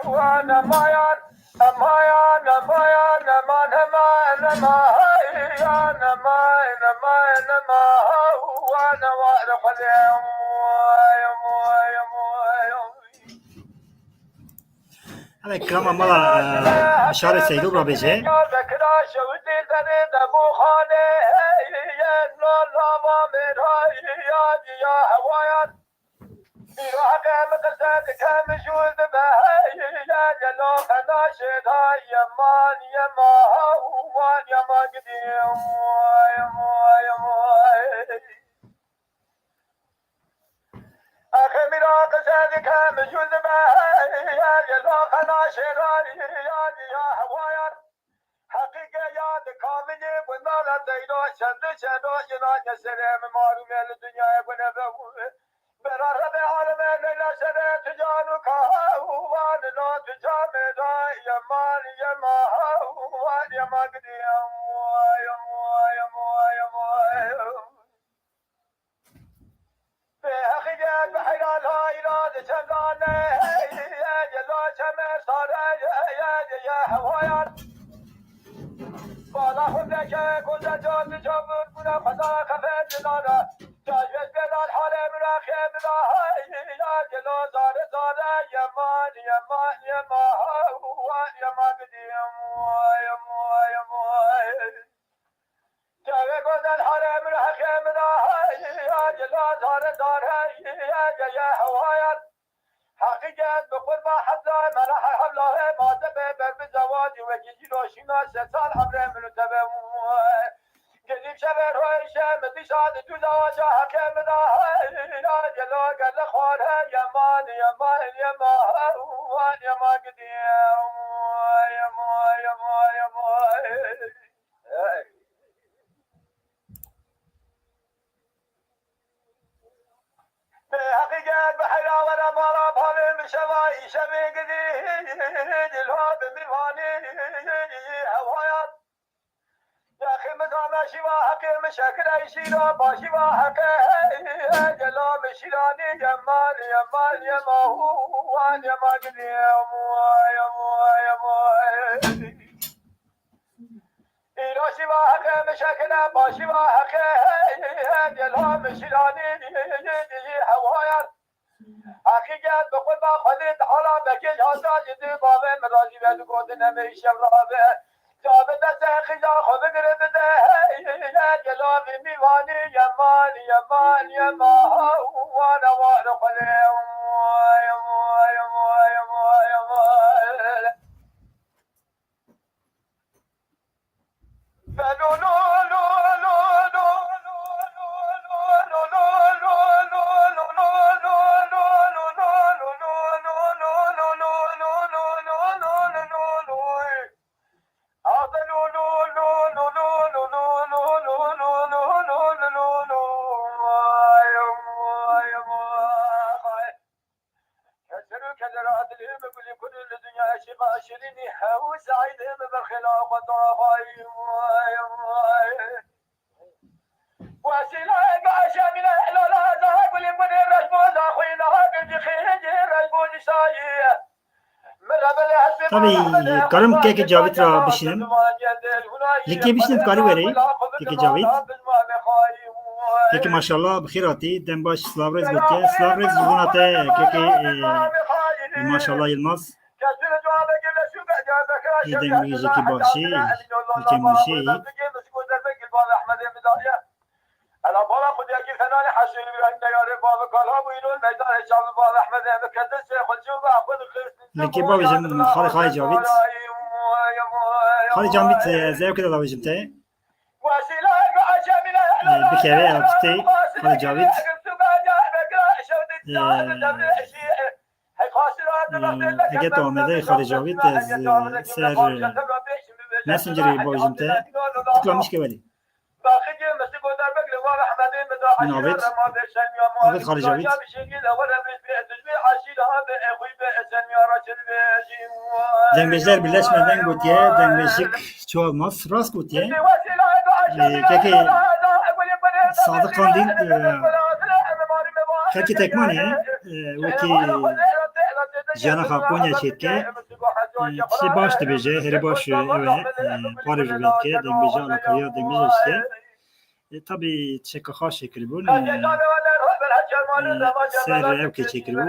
وانا مايان مايان مايان مان مان مايان مان مان ما وانا وانا خليهم هذا الكلام مالا اشاره سيدوب را بجه أخي مراق سادك مجوز بها يا لوخ أنا شراري يا هوايا حقيقة يا دكامني والمال دينو شند شنو ينا سلام مارو من الدنيا ونبو برار بعالم ليلة سنة تجانو كهوان لا تجامع يا مال يا ما هوان يا ما قدي يا بحقيقة بحلال هاي لا تشملاني يا لا شمر صار يا هوايا بالا خدك كنت جات جبر كنا خدا خفت جلالا جاجت بلال حالي مراخي بلاهي يا لا زار يا مان هوان يا ما قدي يا جاوه گذر حرم رحم راهی یا جلا دار یا هوایت حقیقت بخور ما حبلا مرح حبلا ماذا به زواج و گیجی روشینا سال عمر من تبع قديم شبر ويشم تشاد تزواج حكم راهی یا جلا قال خوارها يا مان يا ما قديم يا حقيقة بحياة ولا مرة بهذه مشواي شبي قديد الهاب ميواني هوايات يا أخي مدام شوا حكي مشاكل يشيلا باشوا حكي جلا مشيلاني يمان يا ما هو يا ما قديم يا إيرو شوا حكي مشاكل باشوا حكي جلا مشيلاني هوايات حقیقت به خود با خودت حالا بکش حالا جدی بابه مراجی به گود نمیشم رابه جابه دست خیزا خود بگره بده جلابی میوانی یا ما وانا خودم شيريني هو سعيد بالخلاق والضغايم وسيلة بعشا من الحلال ذهب لمن الرجبوز أخوينا قد خيج الرجبوز شايع طبعا karım keke Cavit ra bişirim. Leke bişirim kari veri. Keke Cavit. Keke maşallah bkhirati. Dembaş Slavrez gotye. Slavrez jibunate keke maşallah Yılmaz. İdem müjeki bahşi. Keke müşi. انا بالا خود یکی فنان حسین ابراهیم دیاره بابا کالا بوینون میدان شام بابا احمد مقدس خود جو با خود لکی بابجم خالی جاوید خالی جاوید زیو کده بابجم ته بکره ابسته خالی جاوید اگه تو آمده خالی جاوید سر مسنجری بابجم ته تکلامیش که ولی من عابد خالد جاوید دنبشler birleşmeden gotiye denbeşik çoğalmaz rast gotiye keki sadık kandil keki tekmaniye veki جانا خاپونیا چیت که چی باش دبیجه هری باش اوه پاری رو بید که دنگ بیجه علاقه دنگ بیجه چیه tabii çeka xaş şekli bu ser ev ke çekili bu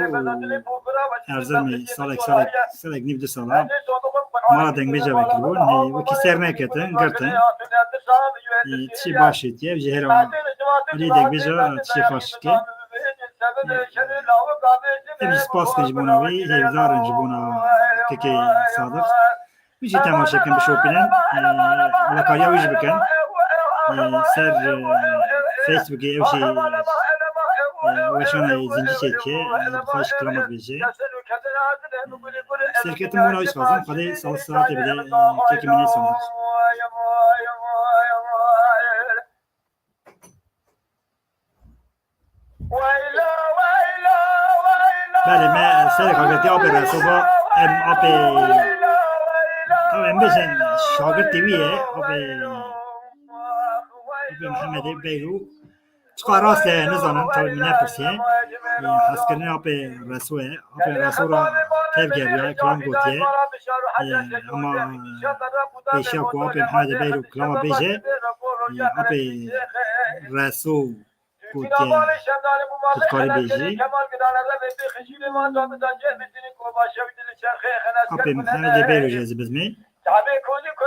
erzemi salek nivdi sala mala deng beja vekli bu bu ki ser ne ketin gırtın çi başit ye jehra li deng beja çi xaş ke ev spas ke jibuna vi hevzarın jibuna keke sadık bir şey temaşa kin bir şopinen alakaya uj biken ser Facebook'e ev şey وشان زنجي چه خواهش کلامت بیشه شرکت مونا ایش خواستم خواهی سال ساعت بده که منی ساندش بله من سر کاغذی آب رسوبا ام آب ام بشن شاگرد تیویه آب محمد بیرو چقدر راست نزانم تا می نپرسیه حس کردن آب رسوه آب رسو را تیب گریه کلام گوتیه اما پیشه که آب محمد بیرو کلام بیجه آب رسو گوتیه کاری بیجی آب محمد بیرو جزی بزمی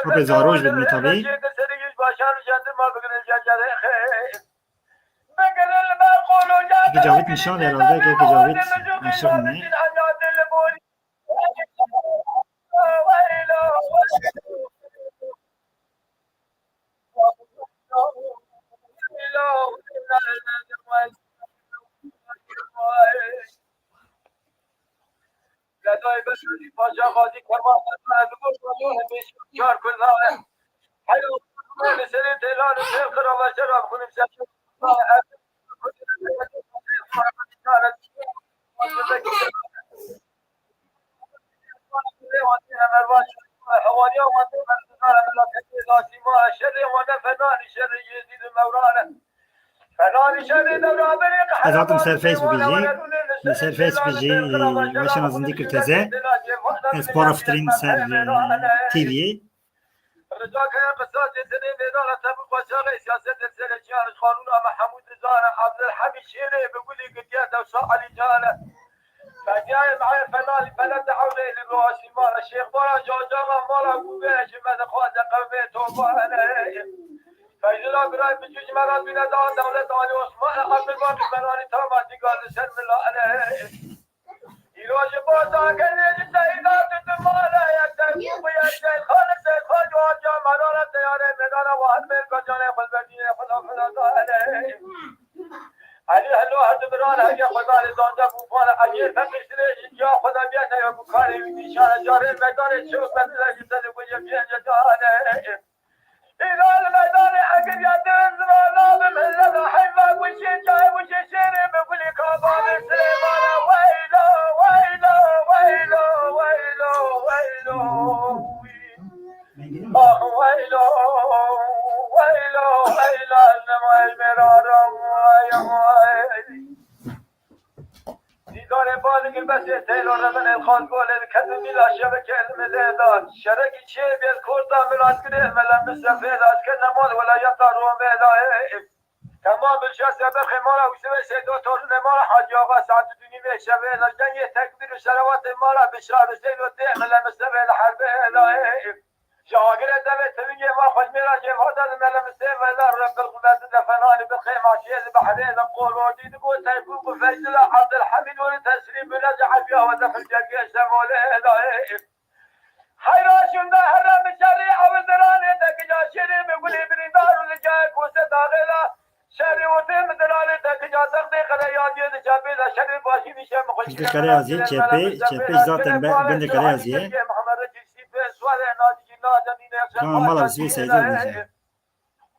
آب زاروش بدمی طبی که جاوید نشان اراده که جاوید عاشق نه لدای بسیاری پاچا خواهدی کرمان از گوش کار کنه حیو سری تلان سیخ را و شراب کنیم سیخ ازاتم سر فیسبوک جی سر فیسبوک جی وشن از اندی کرتزه از پارافترین سر تیوی رجاك يا قصاد سنين إدارة تبقى وشغل سياسة السلجان قانون محمود رزانة عبد الحميد شيري بيقول لي قد وصاع رجالة فجاي معي فنان بلد حولي للرواسي مال الشيخ مالا جوجانا مالا قبيش ماذا خواذا قبيت ومالا فإذا قرأي بجوج مرات من دولة علي عثمان عبد الباقي فناني تاماتي قال سلم الله عليه يروج بوزا قال لي سيدات المالا يكتب ويكتب خالص خالص وجا مرانا تياري مدانا واحد ملكا جاني خل بديني خلا عليه علي هلو هد بران هيا خدا لزانجا بوفانا علي فقشري يا خدا بيانا يا بخاري نشان جاري الميدان شوف بدل جسد وجه بيان جدانه إلى الميدان أقل يدين زرانا بمهلنا حيفا وشي جاي وشي شيري بقولي كابان سليمانا ويلو ويلو ويلو ويلو ويلو ويلو ويلو ويلو إنما المرارا دیدار بالگی بس تیلان من الخان گل کدومی لا شبکه المداد شرکی چه بیل کردا ملاد کنه ملم سفید از که نمال ولایت روم الهی تمام الشاس برخ مالا وسوي سيدو تور مالا حاج آقا سعد الدنيا بشبه لجن تكبير وصلوات مالا بشار سيدو تعمل مستوى الحرب الهي شاغر دبت تبي ما خد ميرا جهاد الملم مستوى رب القدس دفنان بخيم عشيز بحرين قول ودي تقول تيفوق فيصل عبد الحميد والتسليم بنجح فيها ودخل جرقي شمال الهي حيراشون ده هرم شريعة وزراني تكجا شيري بقولي بريدار ولجاك وسداغلا شری وتیم دلاله تکجا تقدی قره یادی چپی دا شری باشی میشه مخوش که قره ازیه چپی ذاتن بند قره ازیه محمد جیسی به سوال نادی نادی کام مالا بسوی سیده میشه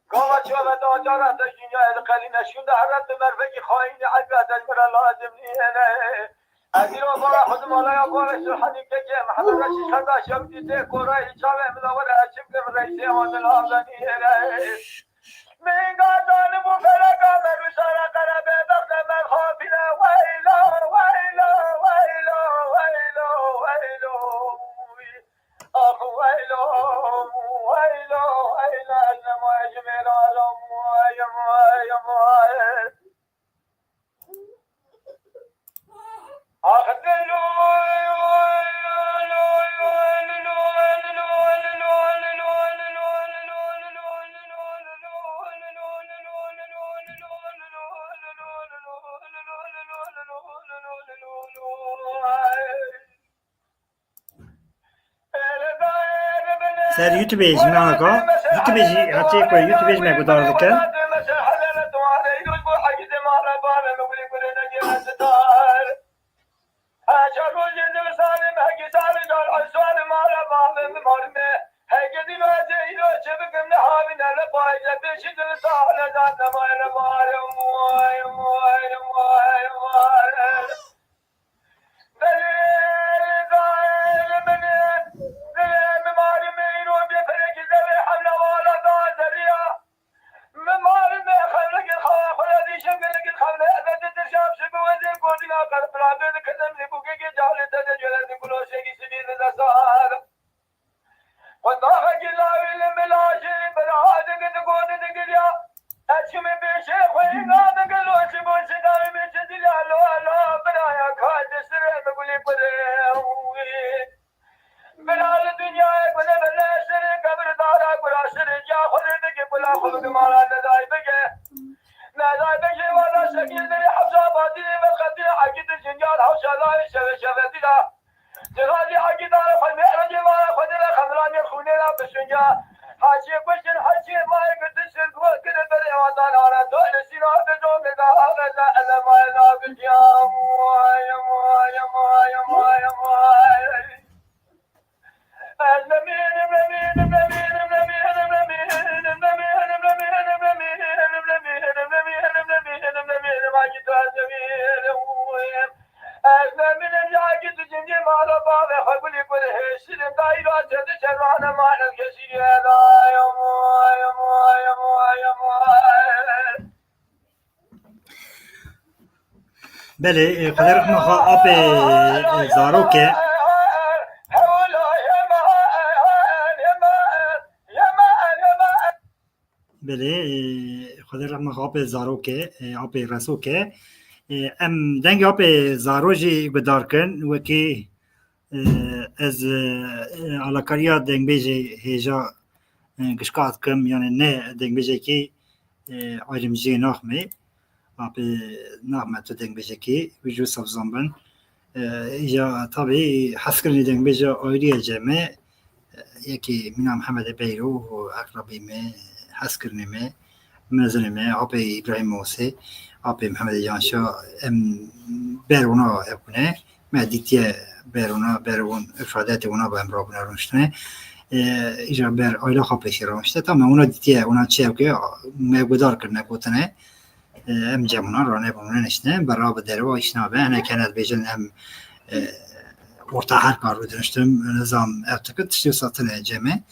کاما چوب داجارت دنیا القلی نشون ده حرت مرفقی خواهین عبیت اجبر لازم نیه ازیر و بارا خود مالا بارش حدی که محمد رشی خدا شبتی ته کورای چاوه مدور هشم که رئیسی آمدن آمدنیه من قادان مفرقا من رسالة قربة بغض من خافنا ويلو ويلو ويلو ويلو سر يوتيوب معك يوتيوب حتى كوي يوتيوب ما قدر ذكر بله خدر ما خا آپ زاروکه بله خدر ما خا آپ زاروکه آپ رسوکه ام دنگ آپ زاروجی گدار کن وکی از علاقاریا دنگ بیجی هیجا گشکات کم یعنی نه دنگ بیجی کی آیرمجی ناخمی آپ ناخمه تو دنگ بیجی کی ویجو سفزان بن یا طبعی حسکرنی دنگ بیجی آیری جمعه یکی من محمد بیرو و اقربی می حسکرنی می مزنی می آپ ابراهیم موسی آپ محمد جانشا بیرونا اکنه مدیتی بیرون افرادات اونا با امرا بنا رونشتنه ایجا بر آیلا خواهی رونشته تا اونا دیتیه اونا چه که مگودار کرنه بوتنه ام جمعنا رانه بمونه نشتنه برا بدره و اشنابه انا کند بیجن ام orta her kar dönüştüm nizam ertekit işte satın ceme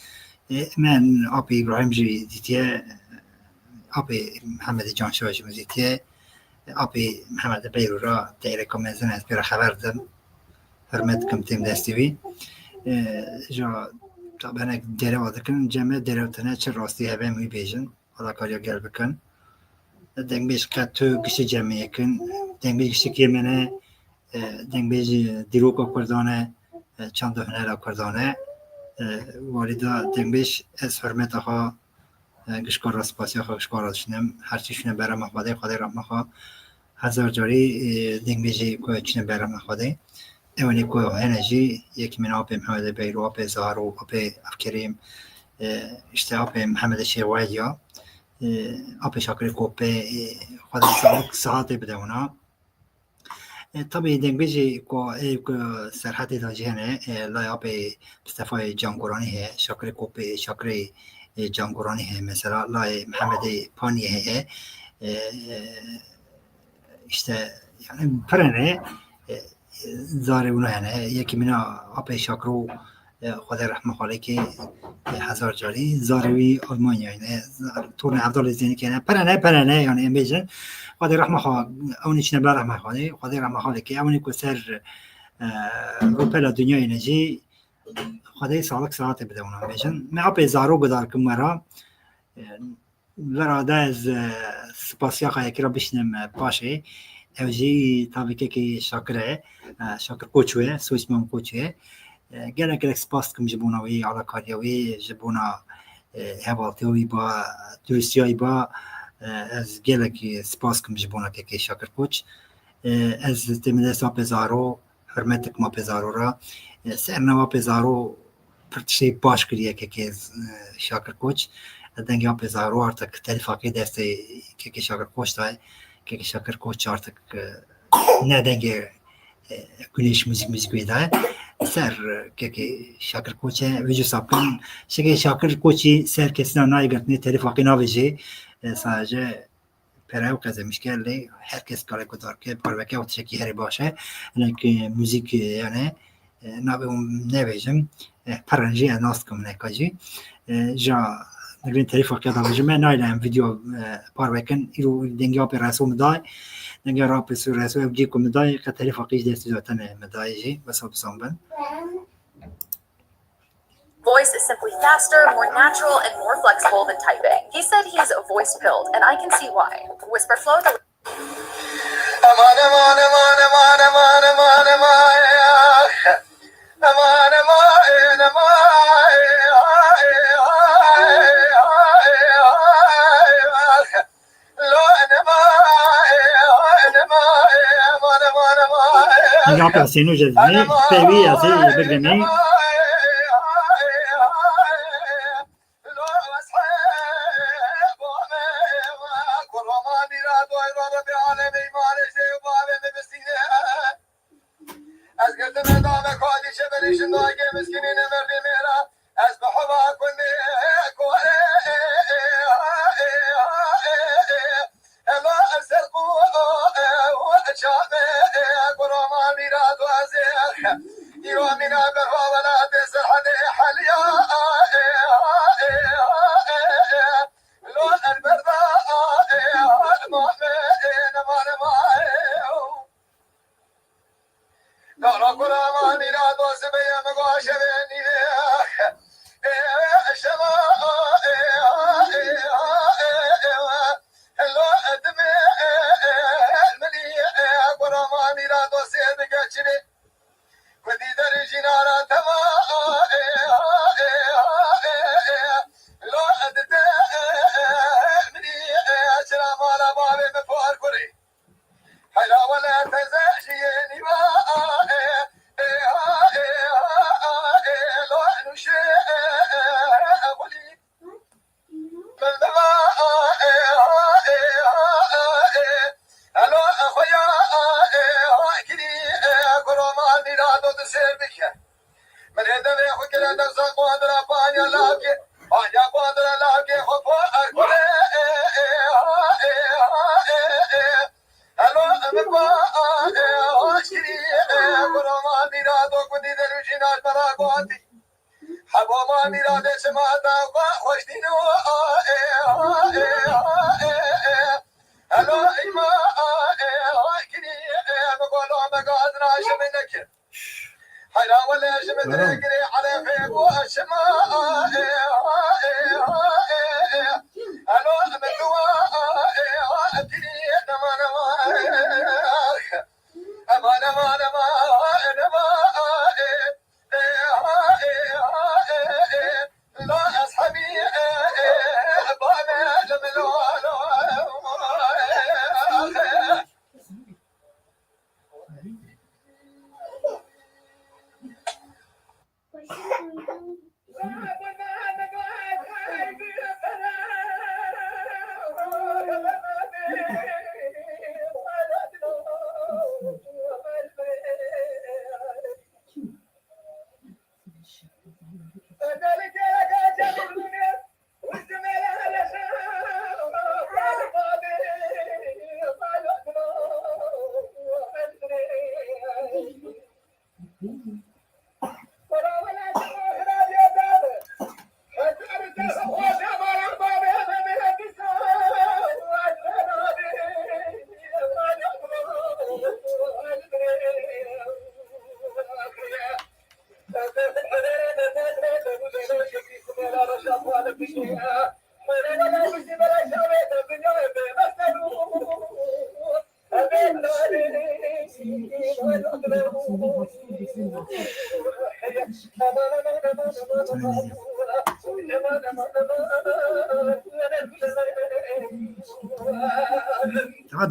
men abi İbrahimci diye abi Muhammed Can Şahcı diye abi Muhammed Beyrura değerli komenzin et bir haberdim hürmet kımtim destevi ja tabii dere vadakın ceme derevtene çı rasti habe mi bejin alakarya gel bakın dengbeş katı kişi ceme yakın dengbeş kişi kemene دنبیج دیروک کردانه چند هنر کردانه والدا دنبیج از حرمت ها گشکار راسپاسی ها گشکار داشتم هر چیشونه برام خواده خدا رحم خوا هزار جاری دنبیج کو چنه برام خواده اونی کو انرژی یک من آب محمد بیرو آب زهرو آب افکریم اشته آب محمد شیوالیا آب شاکر کوپه خدا ساعت بده اونا طبعا دنبیجی کو سرحد داجیانه لای آب مصطفی جانگورانی ہے شکر کوپی شکر جانگورانی ہے مثلا لای محمد پانی ہے işte yani پرنه زاره اونه هنه یکی منا آب شکرو خدا رحمه خاله که هزار جاری زاروی آلمانیا اینه تورن عبدالله زینی که پرنه یعنی ام بیجن خدا رحمه خاله اونی چنه بلا رحمه خاله خدا رحمه خاله که اونی که سر روپلا دنیای نجی خدا سالک ساعت بده اونا بیجن من آب زارو بدار کم مرا لراده از سپاسیا خواهی که را بشنم باشه اوجی tabii ki şakır koçuye soğuşmam koçuye gerek spas kim jibuna ve alakariye jibuna hevaltiyoy ba turistiyay ba az gerek spas kim jibuna ki şakır koç از تمدسا پزارو حرمتك ما پزارو را سرنوا پزارو پرتشی باش کریه که شاکر کوچ دنگیا پزارو artık telifaki desteği که شاکر کوچ da که شاکر کوچ artık ne denge güneş müzik veda ser که شاکر کوچ ویجو sapın şey şakir koçi ser kesina naygatni telifaki naveci sadece پراو کزمیش کرده هر کس کاری کدار که پروکه و تشکی هری باشه لکه موزیک یعنی نبیم نویجم پرنجی اناست کم نکاجی جا نگرین تعریف وقتی داشتم من نایلم ویدیو پروکن ایرو دنیا پر رسوم دای دنیا را پر سر رسوم بگی کم دای که تعریف وقتی دستی دادن مدایجی بس هم سامبن Voice is simply faster, more natural, and more flexible than typing. He said he's voice pilled, and I can see why. Whisperflow. نگاه پسینو جدی پیوی ازی بگمی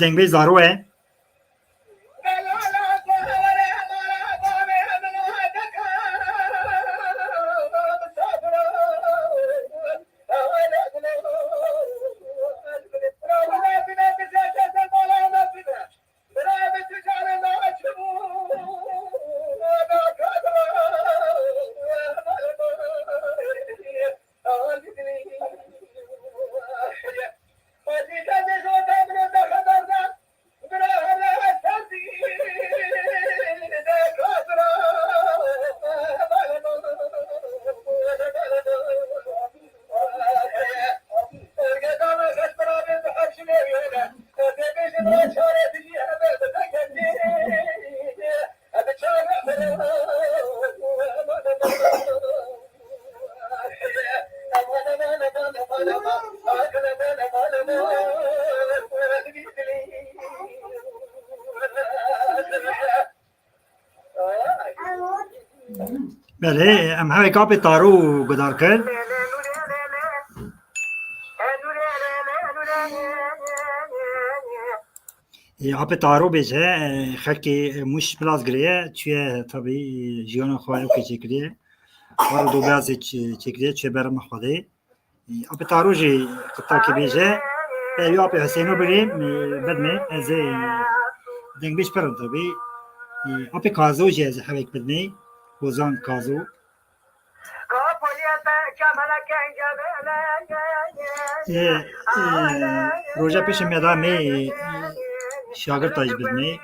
دنگ بی زاروه بله ام همی کاپ تارو گدار کرد آپ تارو بیجه خکی موش بلاز گریه چیه طبی جیان خواهی که چکریه وارو دو بیازی چکریه چیه برم خواهده آپ تارو جی قطع که بیجه بیو آپ حسینو بریم بدمه از دنگ بیش پرم طبی آپ کازو جی از حویک بدمه بوزان کازو روژا پیش میدام شاگرد تاج بدمه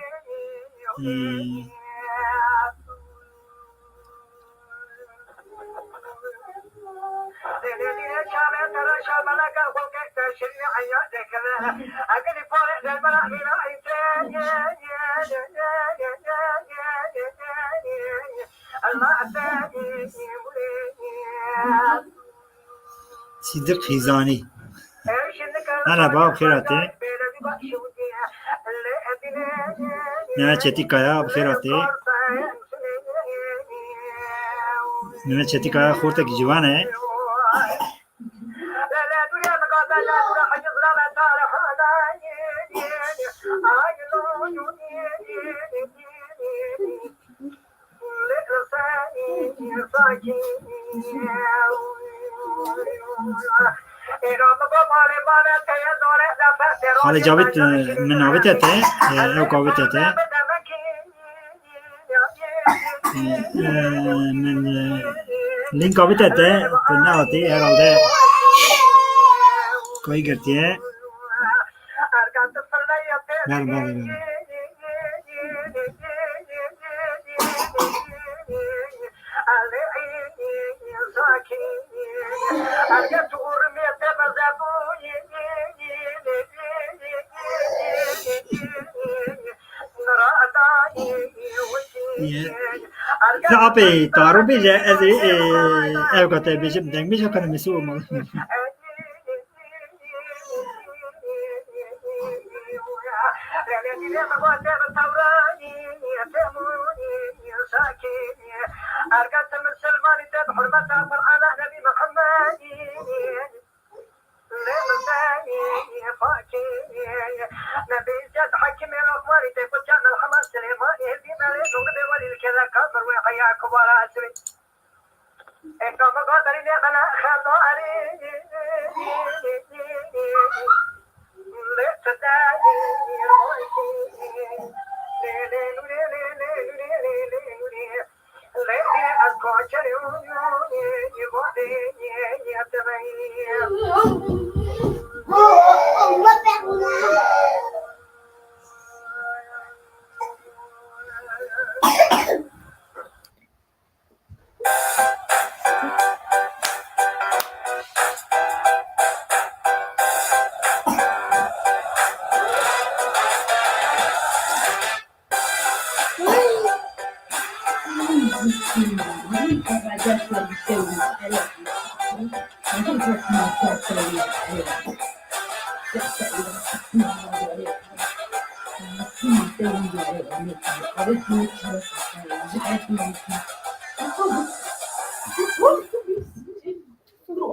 صدق خیزانی انا باب خیراته نه چتی کایا بخیراته نه چتی کایا خورته کی جوان ہے حالا جاوید من آوید هته او کاوید هته من لینک آوید هته تو نه آتی herhalde کوئی کرتی ہے بله आप तारो भी ऐसे ऐव कहते हैं बीच में भी शक्कर में सो मल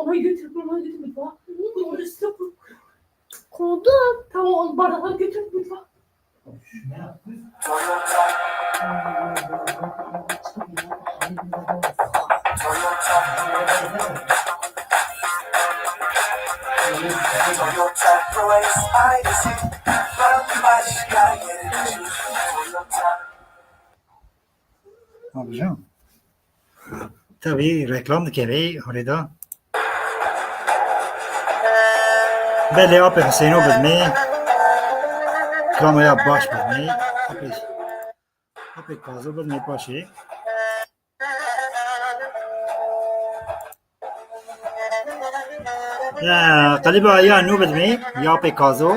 Ona götür mutfağa. Bunu üstüne koy. Koydum. Tamam onu bardakları götür mutfağa. Ne yaptın? Toyota Proace ailesi bambaşka yeri. Ne yapacağım? Tabii reklam da kereği orada. Belle आप हसीनो बदमे कामयाब बाश बदमे आप काजो बदमे पाशे या قلبا या नू बदमे या पे काजो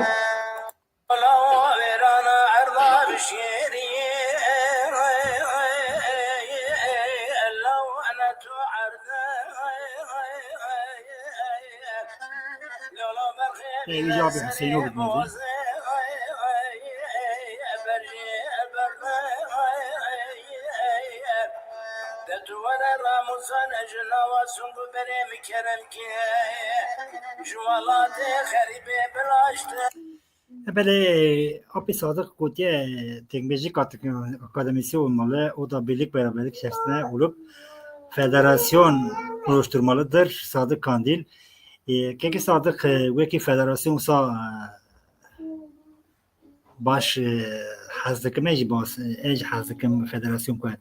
İcabı Hüseyin'e bitmedi. Böyle Abi Sadık Kutiye Teknolojik Akademisi olmalı. O da birlik beraberlik içerisinde olup federasyon oluşturmalıdır. Sadık Kandil. Keki Sadık veki federasyon olsa baş حزدکم ایج باز ایج حزدکم فدراسیون که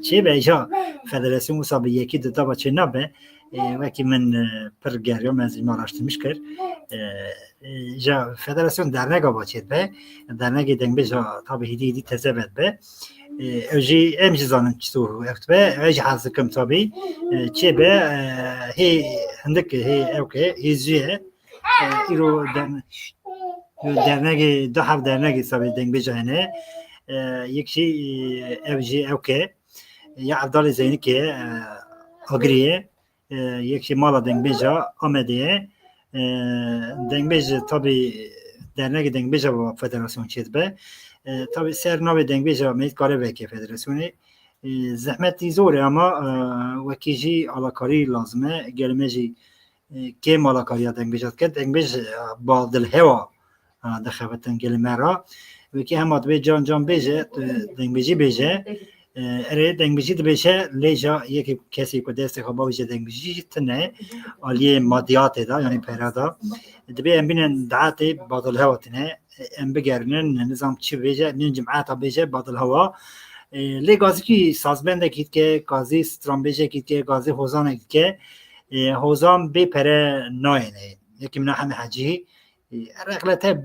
چه به ایجا فدراسیون وساب یکی دو تا بچه نبه وکی من پر گریام از این araştırmış کرد ایجا فدراسیون درنگا باچید به درنگی دنگ بیجا تابه هیدی تزه بد به اوجی امجی زانم چطور اکت به ایج حزدکم تابی چه به هی هندک هی اوکی هیزیه ایرو dernek daha dernek sabi deng bejane yekşi evji evke ya Abdal Zeyni ki agriye yekşi mala deng beja amediye deng beja tabi dernek deng beja federasyon çizbe tabi sernavi deng beja met kare veke federasyonu zahmeti zor ama vekici alakari lazıme gelmeci ke malakariya deng beja ke deng bej badil heva دخواتن گلمرا و که هم آدمی جان بیجه دنگبیجی بیجه اره دنگبیجی بیجه لیجا یکی کسی که دست خوابا بیجه دنگبیجی تنه علیه مادیات دا یعنی پیرادا دبی ام بینن دعاتی بادل هوا تنه ام بگرنن نظام چی بیجه نین جمعاتا بیجه بادل هوا لی گازی کی سازبنده کید که گازی سترام بیجه کید که گازی حوزان کید که حوزان بی پره ناینه یکی منو همه حجی رقلته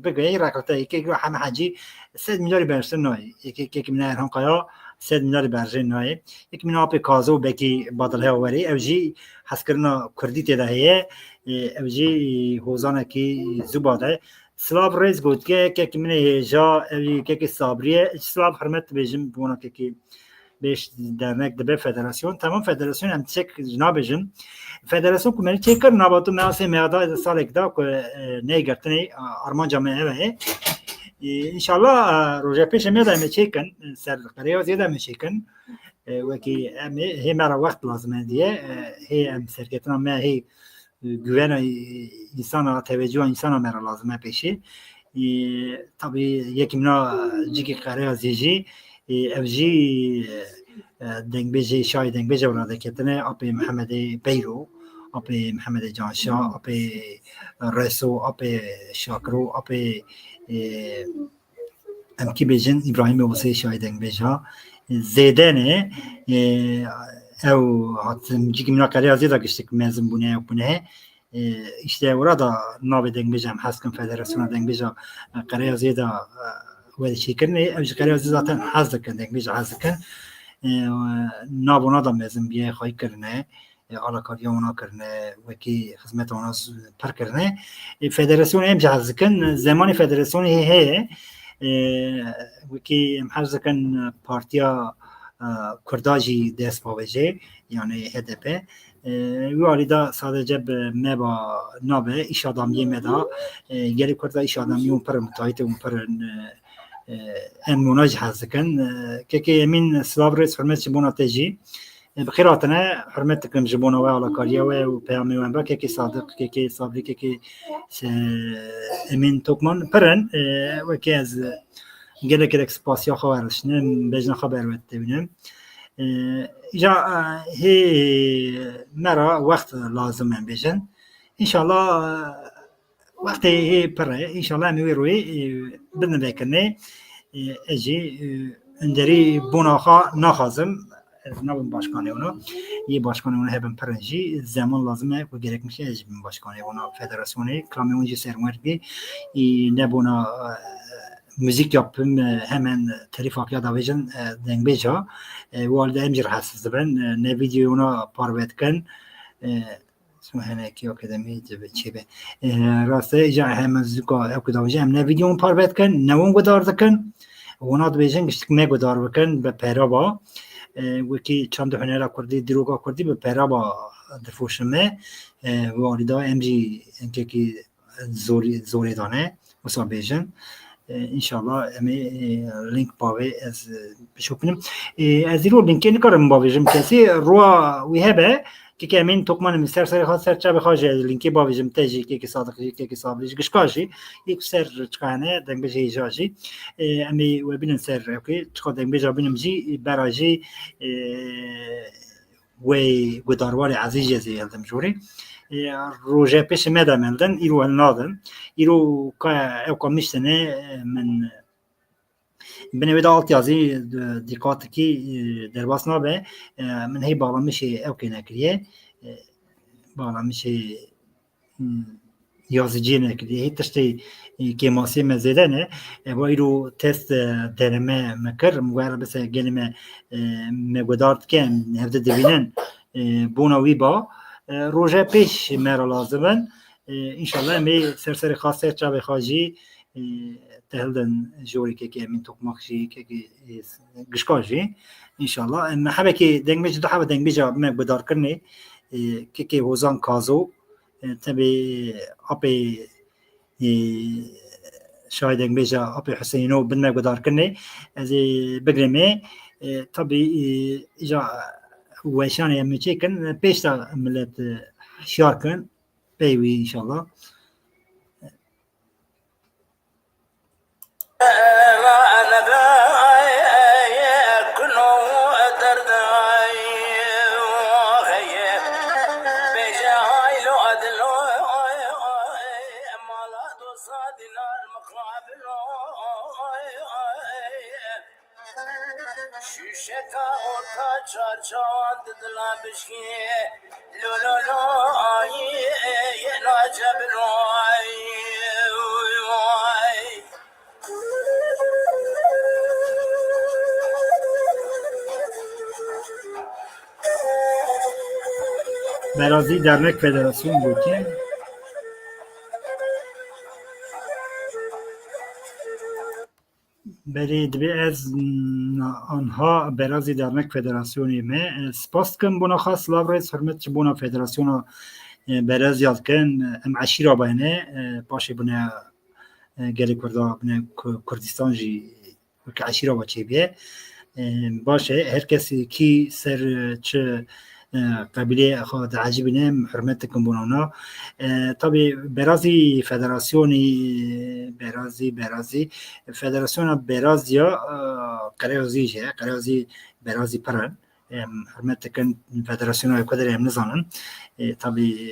بگی رقلته یکی همه حجی 3 میلیارد برشته نای یکی من ایران قایا 3 میلیارد برشته نای یکی من آب کازو بکی بادل هاوری اوجی حسکرنا کردی تدهیه اوجی حوزانه کی زباده سلاب ریز بود که من جا که صابریه سلاب حرمت بیجم بونا که beş dernek de be federasyon tamam federasyon hem çek nabejin federasyon kumeni çeker nabatu mease meada salek da ko ne gertene armanca meve inşallah roja peş meada me çeken ser qariyo ziyada me çeken ve ki he mera vakt lazım diye he hem serketna me he güven insana teveccüh insana mera lazım peşi tabi yekimna ciki qariyo zici evji دنگبیجی شای دنگبیجی وراده کتنه اپی محمد بیرو اپی محمد جانشا اپی رسو اپی شاکرو اپی امکی بیجن ابراهیم وسی شای دنگبیجا زیدنه او جیکی منا کاری زیدا گشتک مزن بونه و بونه işte orada navi dengbejem hasken federasyona dengbeja kariya ziyada ve şekerine evji kariya zaten hazdıkın dengbeja hazdıkın نابونا دا مزن بیه خواهی کرنه علاقاریه اونا کرنه وکی خدمت اونا پر کرنه فدراسیون هم جهاز کن زمان فدراسیون هی وکی هم حرز کن پارتیا کرداجی دست باوجه یعنی HDP و آلیدا sadece مبا نابه ایش آدامیه مدا گلی کرده ایش آدامی اون پر متایت اون پر ام مناج حزكن كي يمين سلافريس حرمت جبونا تجي بخيراتنا حرمتكم جبونا وعلى كاريا وبيامي وانبا كي صادق كي صابري كي امين توكمان برن وكاز قال لك اكسباسيا خوارشنا بجنا خبر وتبنم جا هي مرة وقت لازم من بجن ان شاء الله وقتی هی پره انشالله میوروی بدن بکنه اجی اندری بناخا نخازم نبود başkanı onu iyi başkanı onu hepim prenci zaman lazım ve gerekmiş eji başkanı onu federasyonu kamyoncu sermergi ne buna müzik yapım hemen telifak ya da vecin dengbeja valide emcir hassızdı ben ne videonu parvetken هنه کی آکادمی چیه راسته جا هم زوکا اکادمی هم نه ویدیو پاربت کن نوون گذار دکن وناد بیشتر گشتک می گذار بکن به پیرابا و کی چند هنر کردی دروگا کردی به پیرابا دفوشمه والیدا ام جی انکی زوری دانه وسا بیجن انشالله امی لینک باوی از بشوفنم از رو لینکی نکارم باویجم کسی رو وی هبه که امین توکمان مستر سر خاص سر چه بخواجه لینکی باویجم تجی که صادقی که صابریج گشکاشی یک سر چکانه دنگ بجی جاجی امی و بینن سر اوکی چقدر دنگ بجا بینم جی براجی وی گداروار عزیزی زیادم جوری روزه پیش مدامندن ایرو هنادن ایرو که اوکا میشتنه من بنوید آلت یازی دیکات کی درباس نابه من هی بالا میشه اوکی نکریه بالا میشه یازیجی نکریه هی تشتی که ماسی مزیده نه و ایرو تست درمه مکر مگر بس گلمه مقدارت کن هفته دوینن بوناوی با روزه پیش مرا لازمن انشالله می سر خاصه چا بخواجی تهلدن جوری که من توک مخشی که گشکاجی انشالله ام حبه که دنگ میج دو حبه دنگ بیجا مقدار کرنی که وزن کازو تبي أبي شاهد بيجا أبي حسينو بدنا قدار كني زي بقرمي طبي إجا ويشان يمي تشيكن بيشتا ملت شاركن بيوي إن شاء الله شتا orta çarçan dıdıla bişki lo lo lo ay yena cebroy ay Berazi Dernek Federasyonu bu ki بری دبی از آنها برازی درنک فدراسیونی می سپاس کن بنا خاص لابرز حرمت بنا فدراسیون براز یاد کن ام عشیره باینه باشه بنا گلی کردا بنا کردستان جی که عشیره با چی بیه باشه هر کسی کی سر چه قبیله خود عجیبینه حرمت کن بنا طبی برازی فدراسیونی برازی فدراسیون برازیا قریازیه قریازی برازی پرن حرمت کن فدراسیون های کدر هم نزانن طبی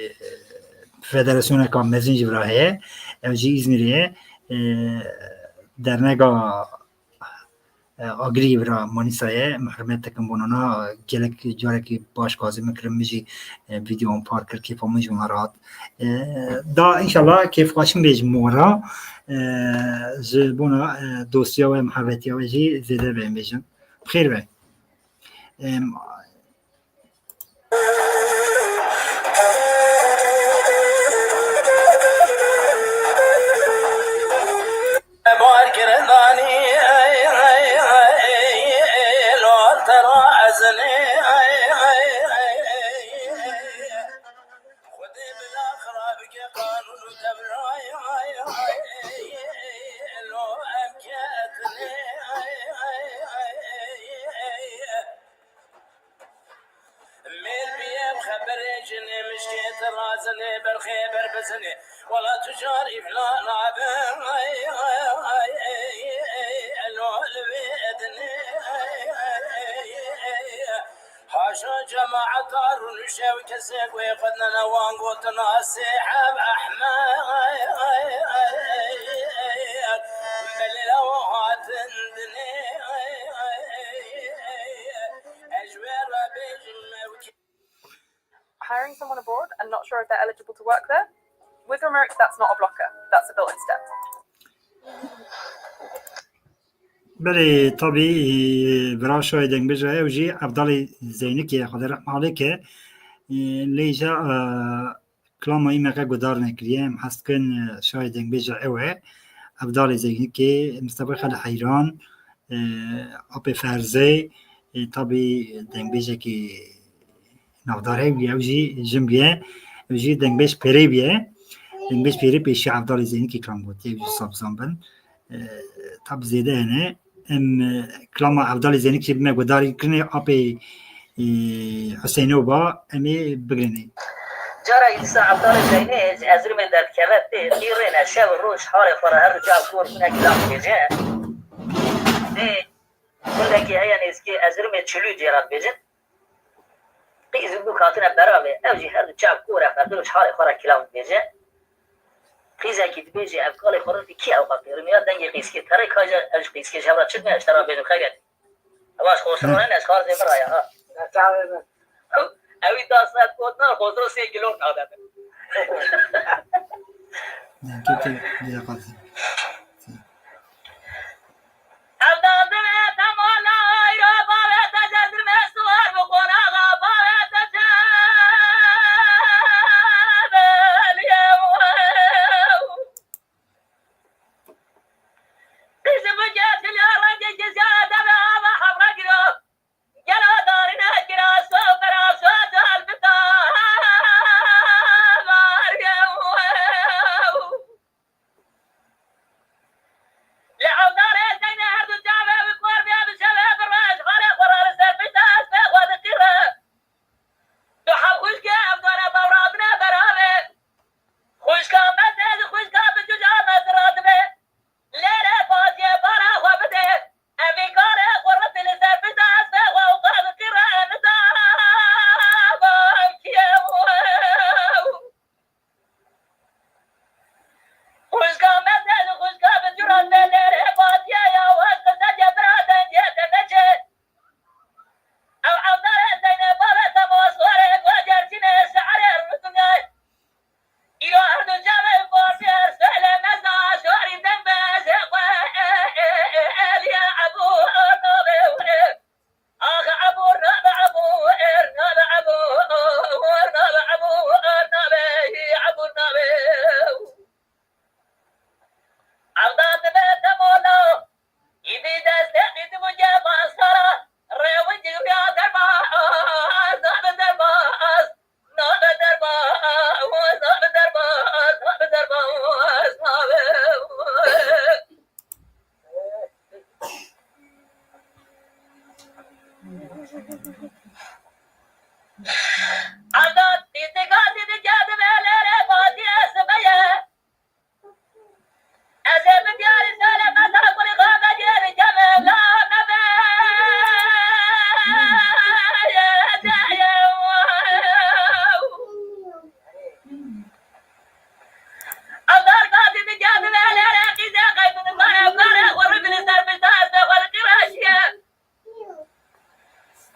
فدراسیون های کام مزین جبراهه اوجی ازمیریه در نگاه آگری برا مانیسایه محرمت تکن بونانا گلک جاره که باش کازی مکرم میجی ویدیو هم پار کرد کیف همونجی مراد دا انشالله کیف خاشم بیج مورا بونا دوستیا و محبتیا و جی زیده بیم بیجن بخیر بی ولا تجار فلان حاشا جماعة دار ونشاوي كسيق ويقدنا نوان قوتنا السحاب أحمد بللوهات اندني أجوار بجمع hiring someone abroad and not sure if they're eligible to work there, with remote, that's not a blocker. That's a built-in step. بله طبعی برای شاید بجای اوجی عبدال زینی که خدا رحمه علیه که لیجا کلام این مقا گدار نکریم هست کن شاید بجای اوه عبدال زینی که مستبق خیلی حیران اپ فرزه طبعی دنگ بجای که نقداره اوجی جنبیه جی دنگبش پری بیه دنگبش پری پیشی عبدال زینی که کلام گوتی جو سابزان بن تاب زیده هنه ام کلام عبدال زینی که بمه گداری کنه آپی حسینو با امی بگرنی جرى يسا عبدال زيني أزرم درد كبت غيرين الشاب الروش حالي فرهر رجال كور من أكلام بيجين دي كل لك هيا نسكي أزرم تشلو جيرات بيجين قيز بو كاتنا براوي أوجي هر رجال كور أفردوش حالي فرهر كلام بيجين قيز أكيد بيجي أفكالي فرهر في كي أوقات رميات دنجي قيسكي ترى كاجا أوج قيسكي شابرا تشكنا اشترى بيجو خيرت أواش خوصرون أسخار زي مرايا ها أوي داستات كوتنا خوصرو 3 كيلو نادم كيف دي قصدي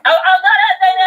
أو عذر زين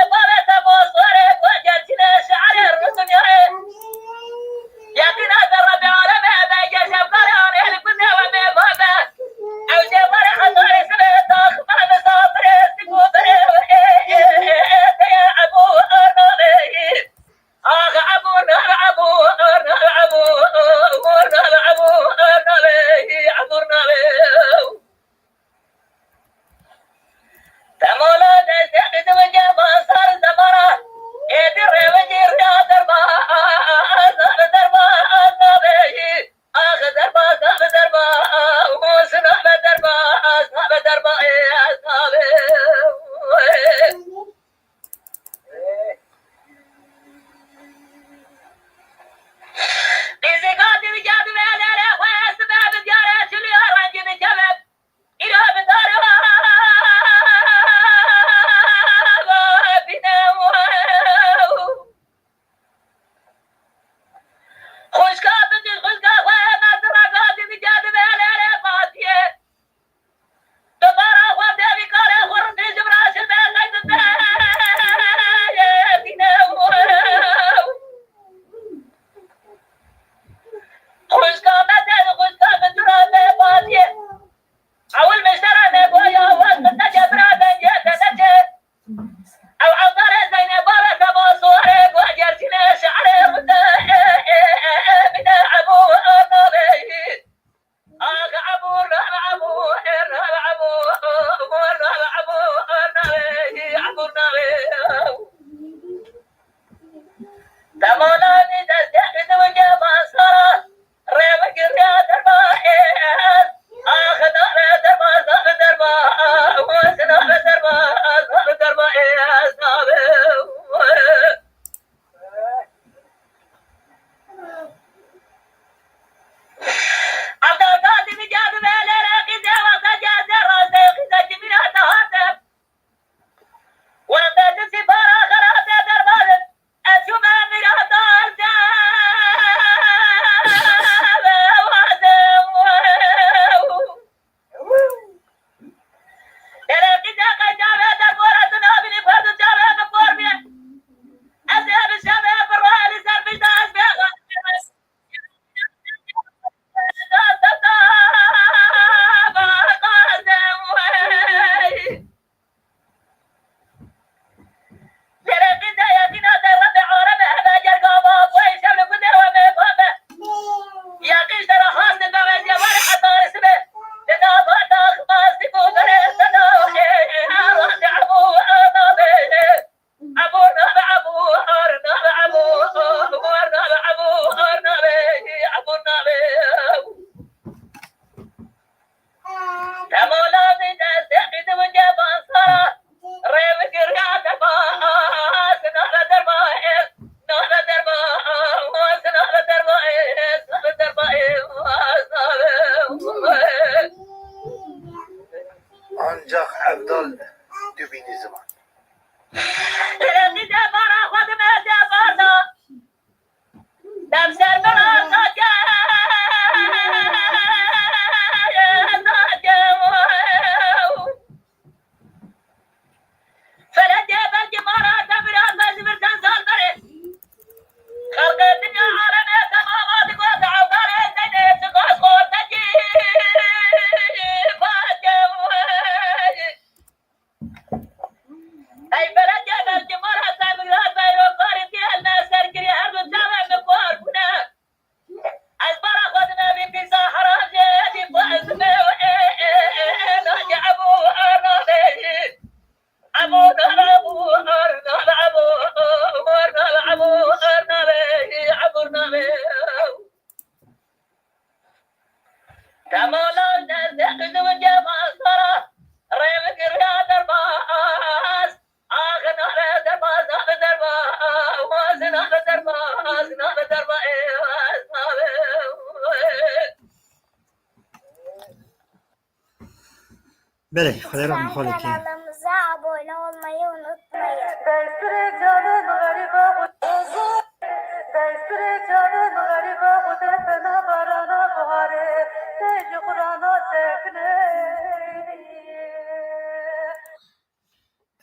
Bele, Xwedê rahmet xalekê. Kanalımıza abone olmayı unutmayın.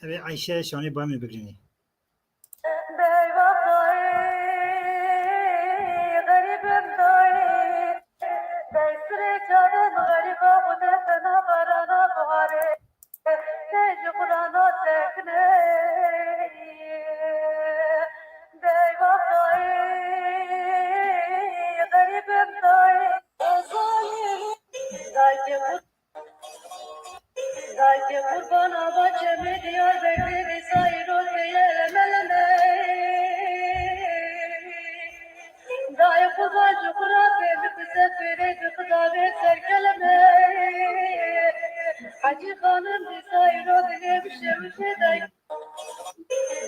Evet, Ayşe şanı bana mı bekleniyor? Hacı Hanım Zayro dile bir şey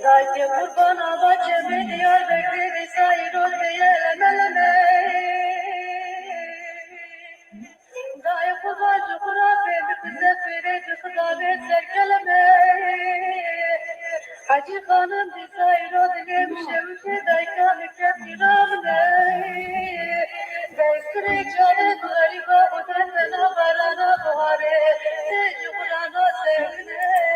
Dayı kurban abacemi diyor bekleri sayro diyemeleme. Dayı kurban çukura beni bize fireci kıdavet serkeleme. Hacı Hanım sayro dile bir şey dayı kesiramne. Dayı canı gariba odasına varana buhare. Seyci kurana sevne.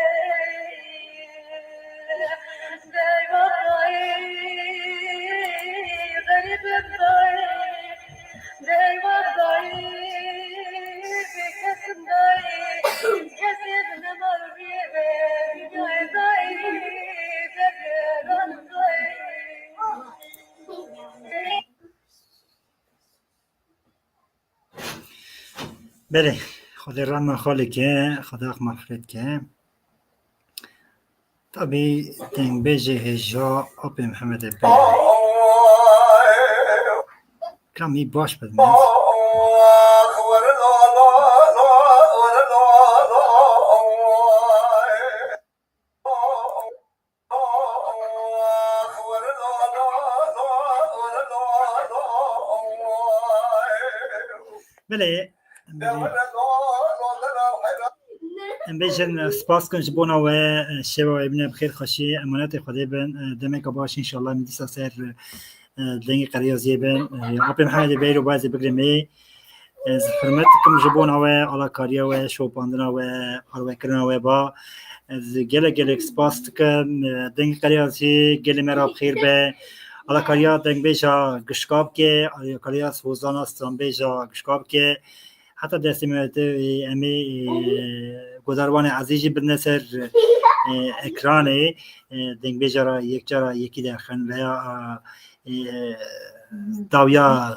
بله خدا رحم خاله که خدا مغفرت که طبی تنگ بیجه هجا آب محمد بله کمی باش بدمید بله ام بیشتر سپاس کنم جبونا و شباب ابن بخیر خاشی امانت خدا بن دمک باش ان شاء الله میدیسا سر دنگ قریازی بن آب محمد بیرو بازی بگرمی حرمتكم جبونا و على کاریا و شوپاندنا و آروی کردن و با گله سپاس کن دنگ قریازی گله مرا بخیر به على کاریا دنگ بیشا گشکاب که على کاریا سوزانا استران بیشا گشکاب که حتی دستی میاد امی گذروان عزیزی بنسر اکرانه دنگ بیجارا یک جارا یکی درخن و یا داویا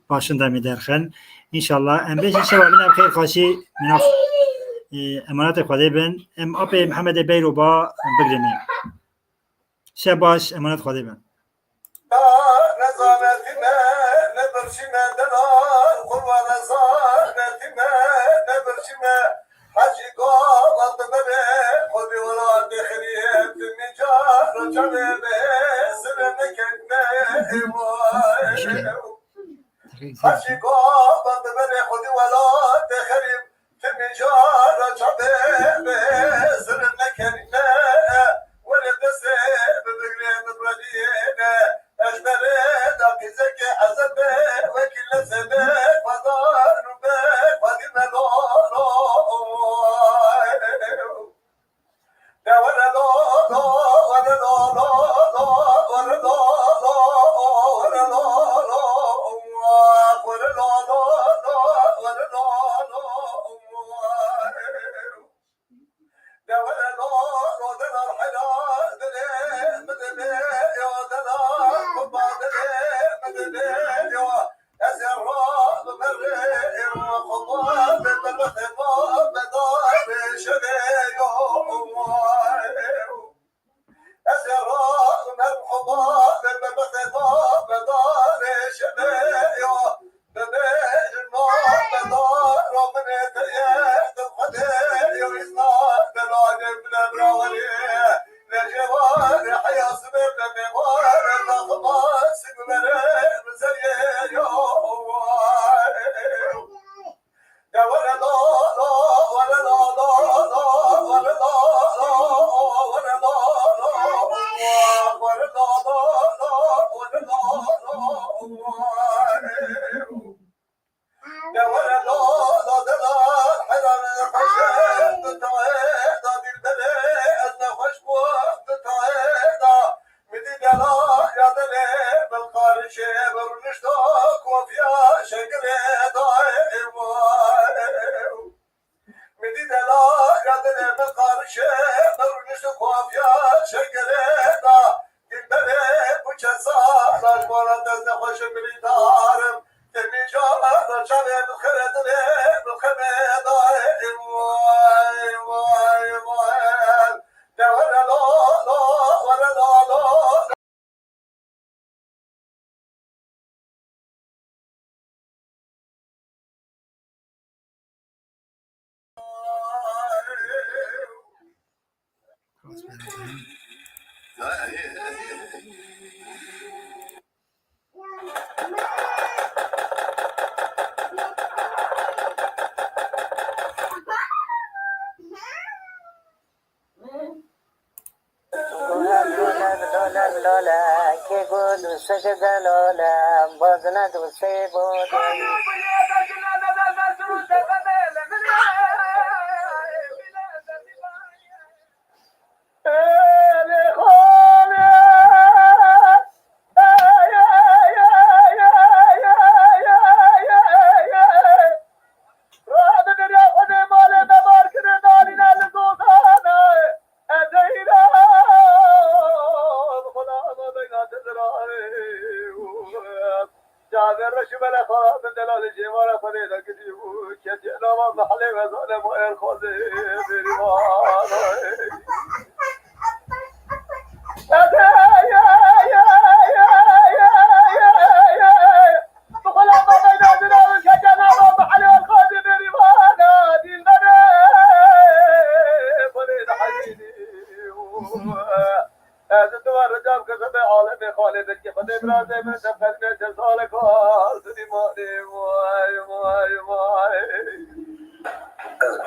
باشنده می درخن انشالله ام بیش شبابین بخیر خاشی مناف امانت خدا بن ام آپ محمد بیرو با بگرمیم شباش امانت خدا بن نظامتنا نبرشنا دلال قروا نظامتنا نبرشنا حجي قوة بني قلبي ولا دخريت النجار رجل بسرنك حجي قوة بني قلبي ولا دخريت النجار رجل بسرنك ولد سيب بقريب بردينا أجبرت أقزك عزبه وكل سنة فضار نبك فدنا لولو دا ولا لولو ولا لولو ولا لولو ولا لولو ولا لولو ولا لولو دا mafya şekerena Gülbere bu kesalar Bana dezde hoşum militarım Temicana çare bıkredine Bıkredarim Vay vay vay Devre la la Vare la la Lola, que golu sakada Lola, bazna dulce bode.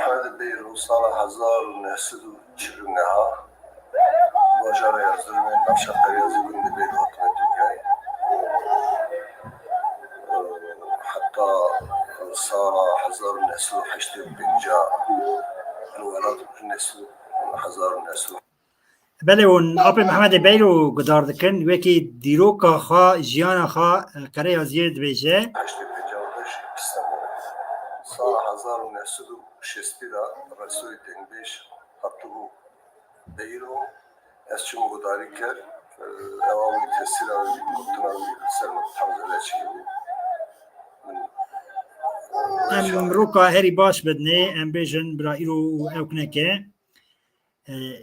Hadi bir Rusala Hazar Nesudu Çırınaha Bajara yazdırmayı Navşaklar yazı günde bir hatmet dünyayı Hatta Sara Hazar Nesudu Haştı Binca Anvelat Nesudu Hazar Nesudu بله اون آپ محمد بیرو گدار دکن وکی دیروکا خوا جیانا خوا کره ازیر دبیجه Haştı Binca Haş İstanbul Sara Hazar Nesudu Şestira Resulü Tenbeş Hattı bu Beyro Esçum Gudari Ker Evam Tesir Abi Kutuna Sermat Tamzele Çiğli ام روکا هری باش بدنه ام بیجن برا ایرو اوکنکه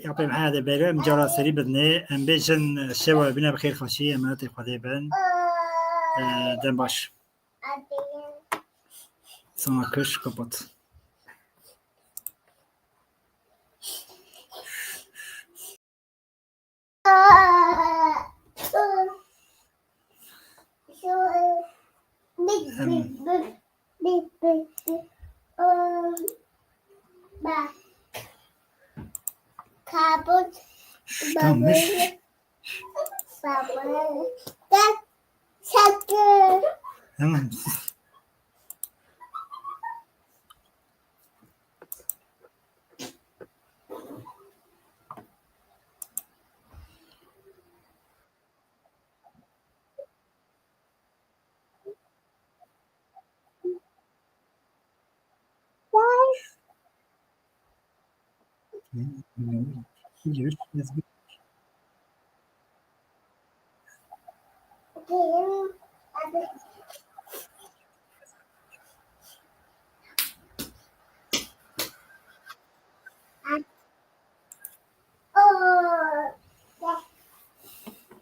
آپ محمد بیرو ام جارا سری بدنه ام بیجن شوا بنا بخیر خاشی امانت خدا بن دم باش sonra kış kapat. Kabut. Tammış. Baba. Sakın. Tamam.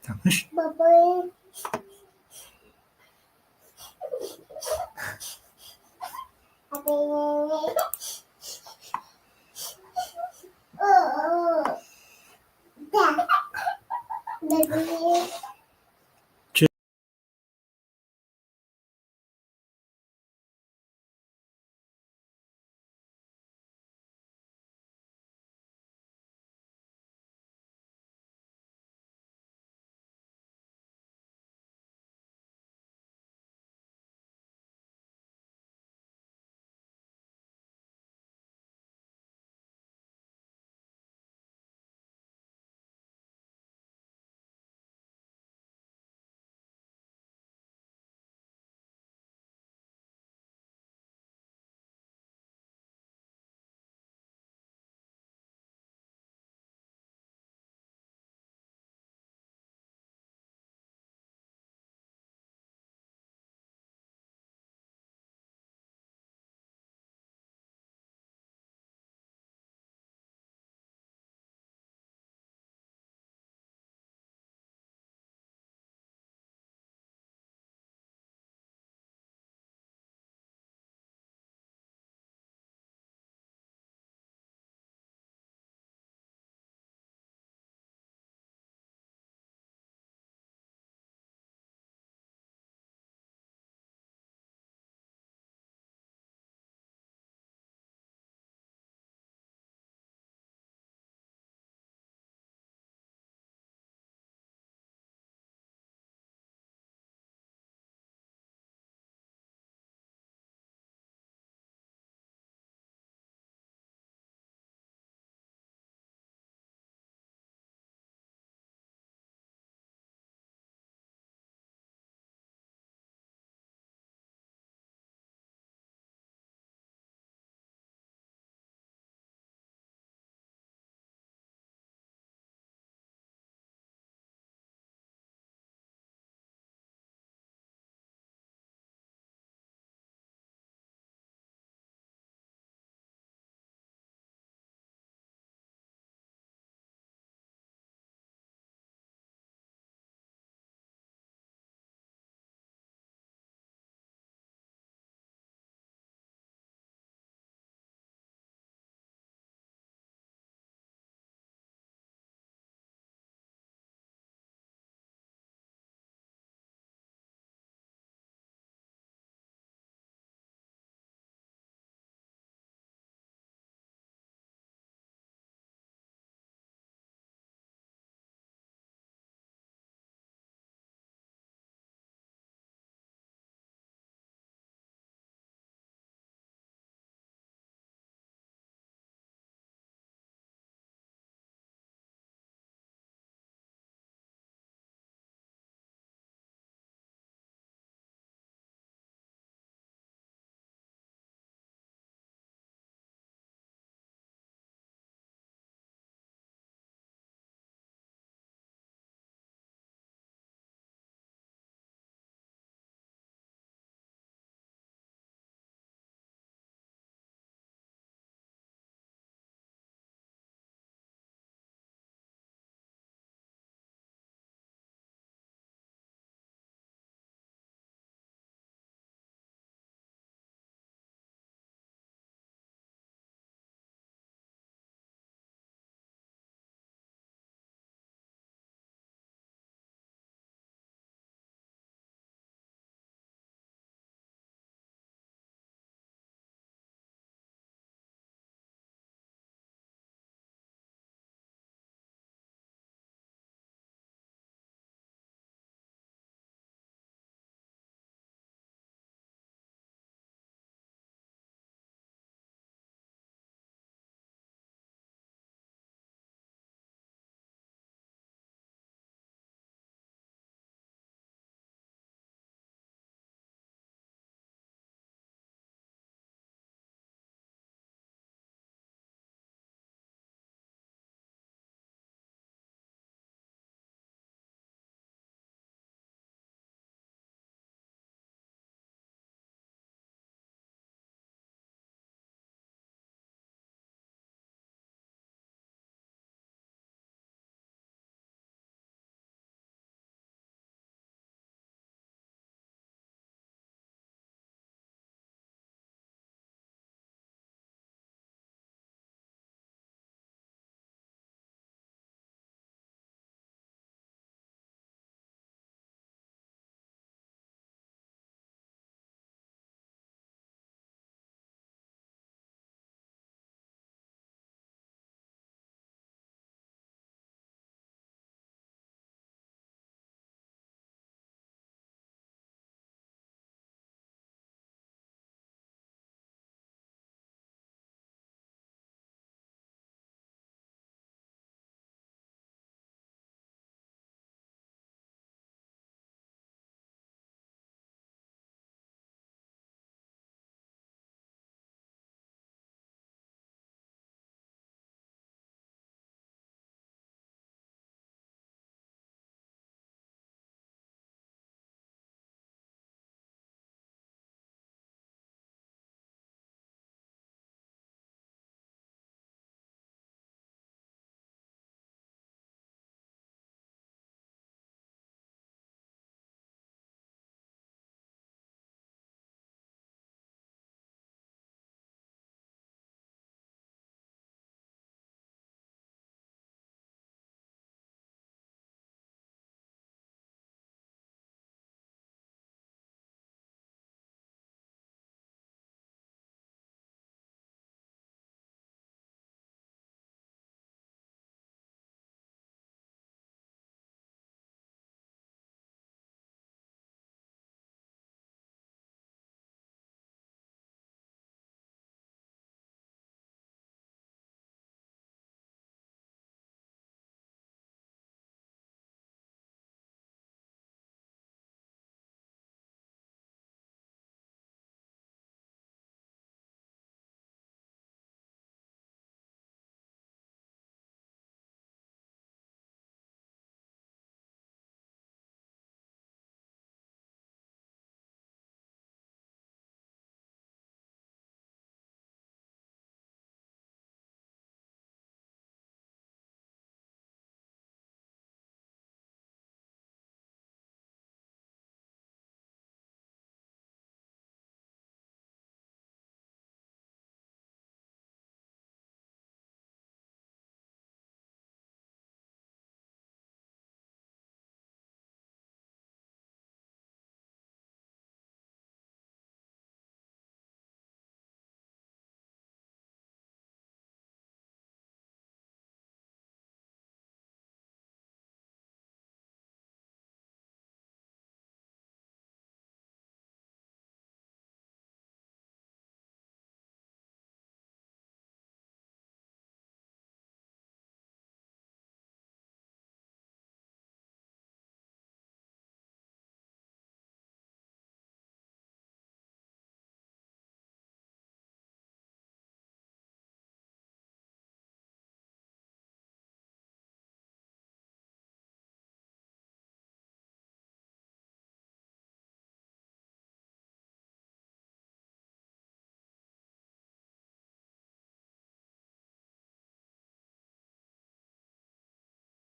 Tammış. Baba. Baby.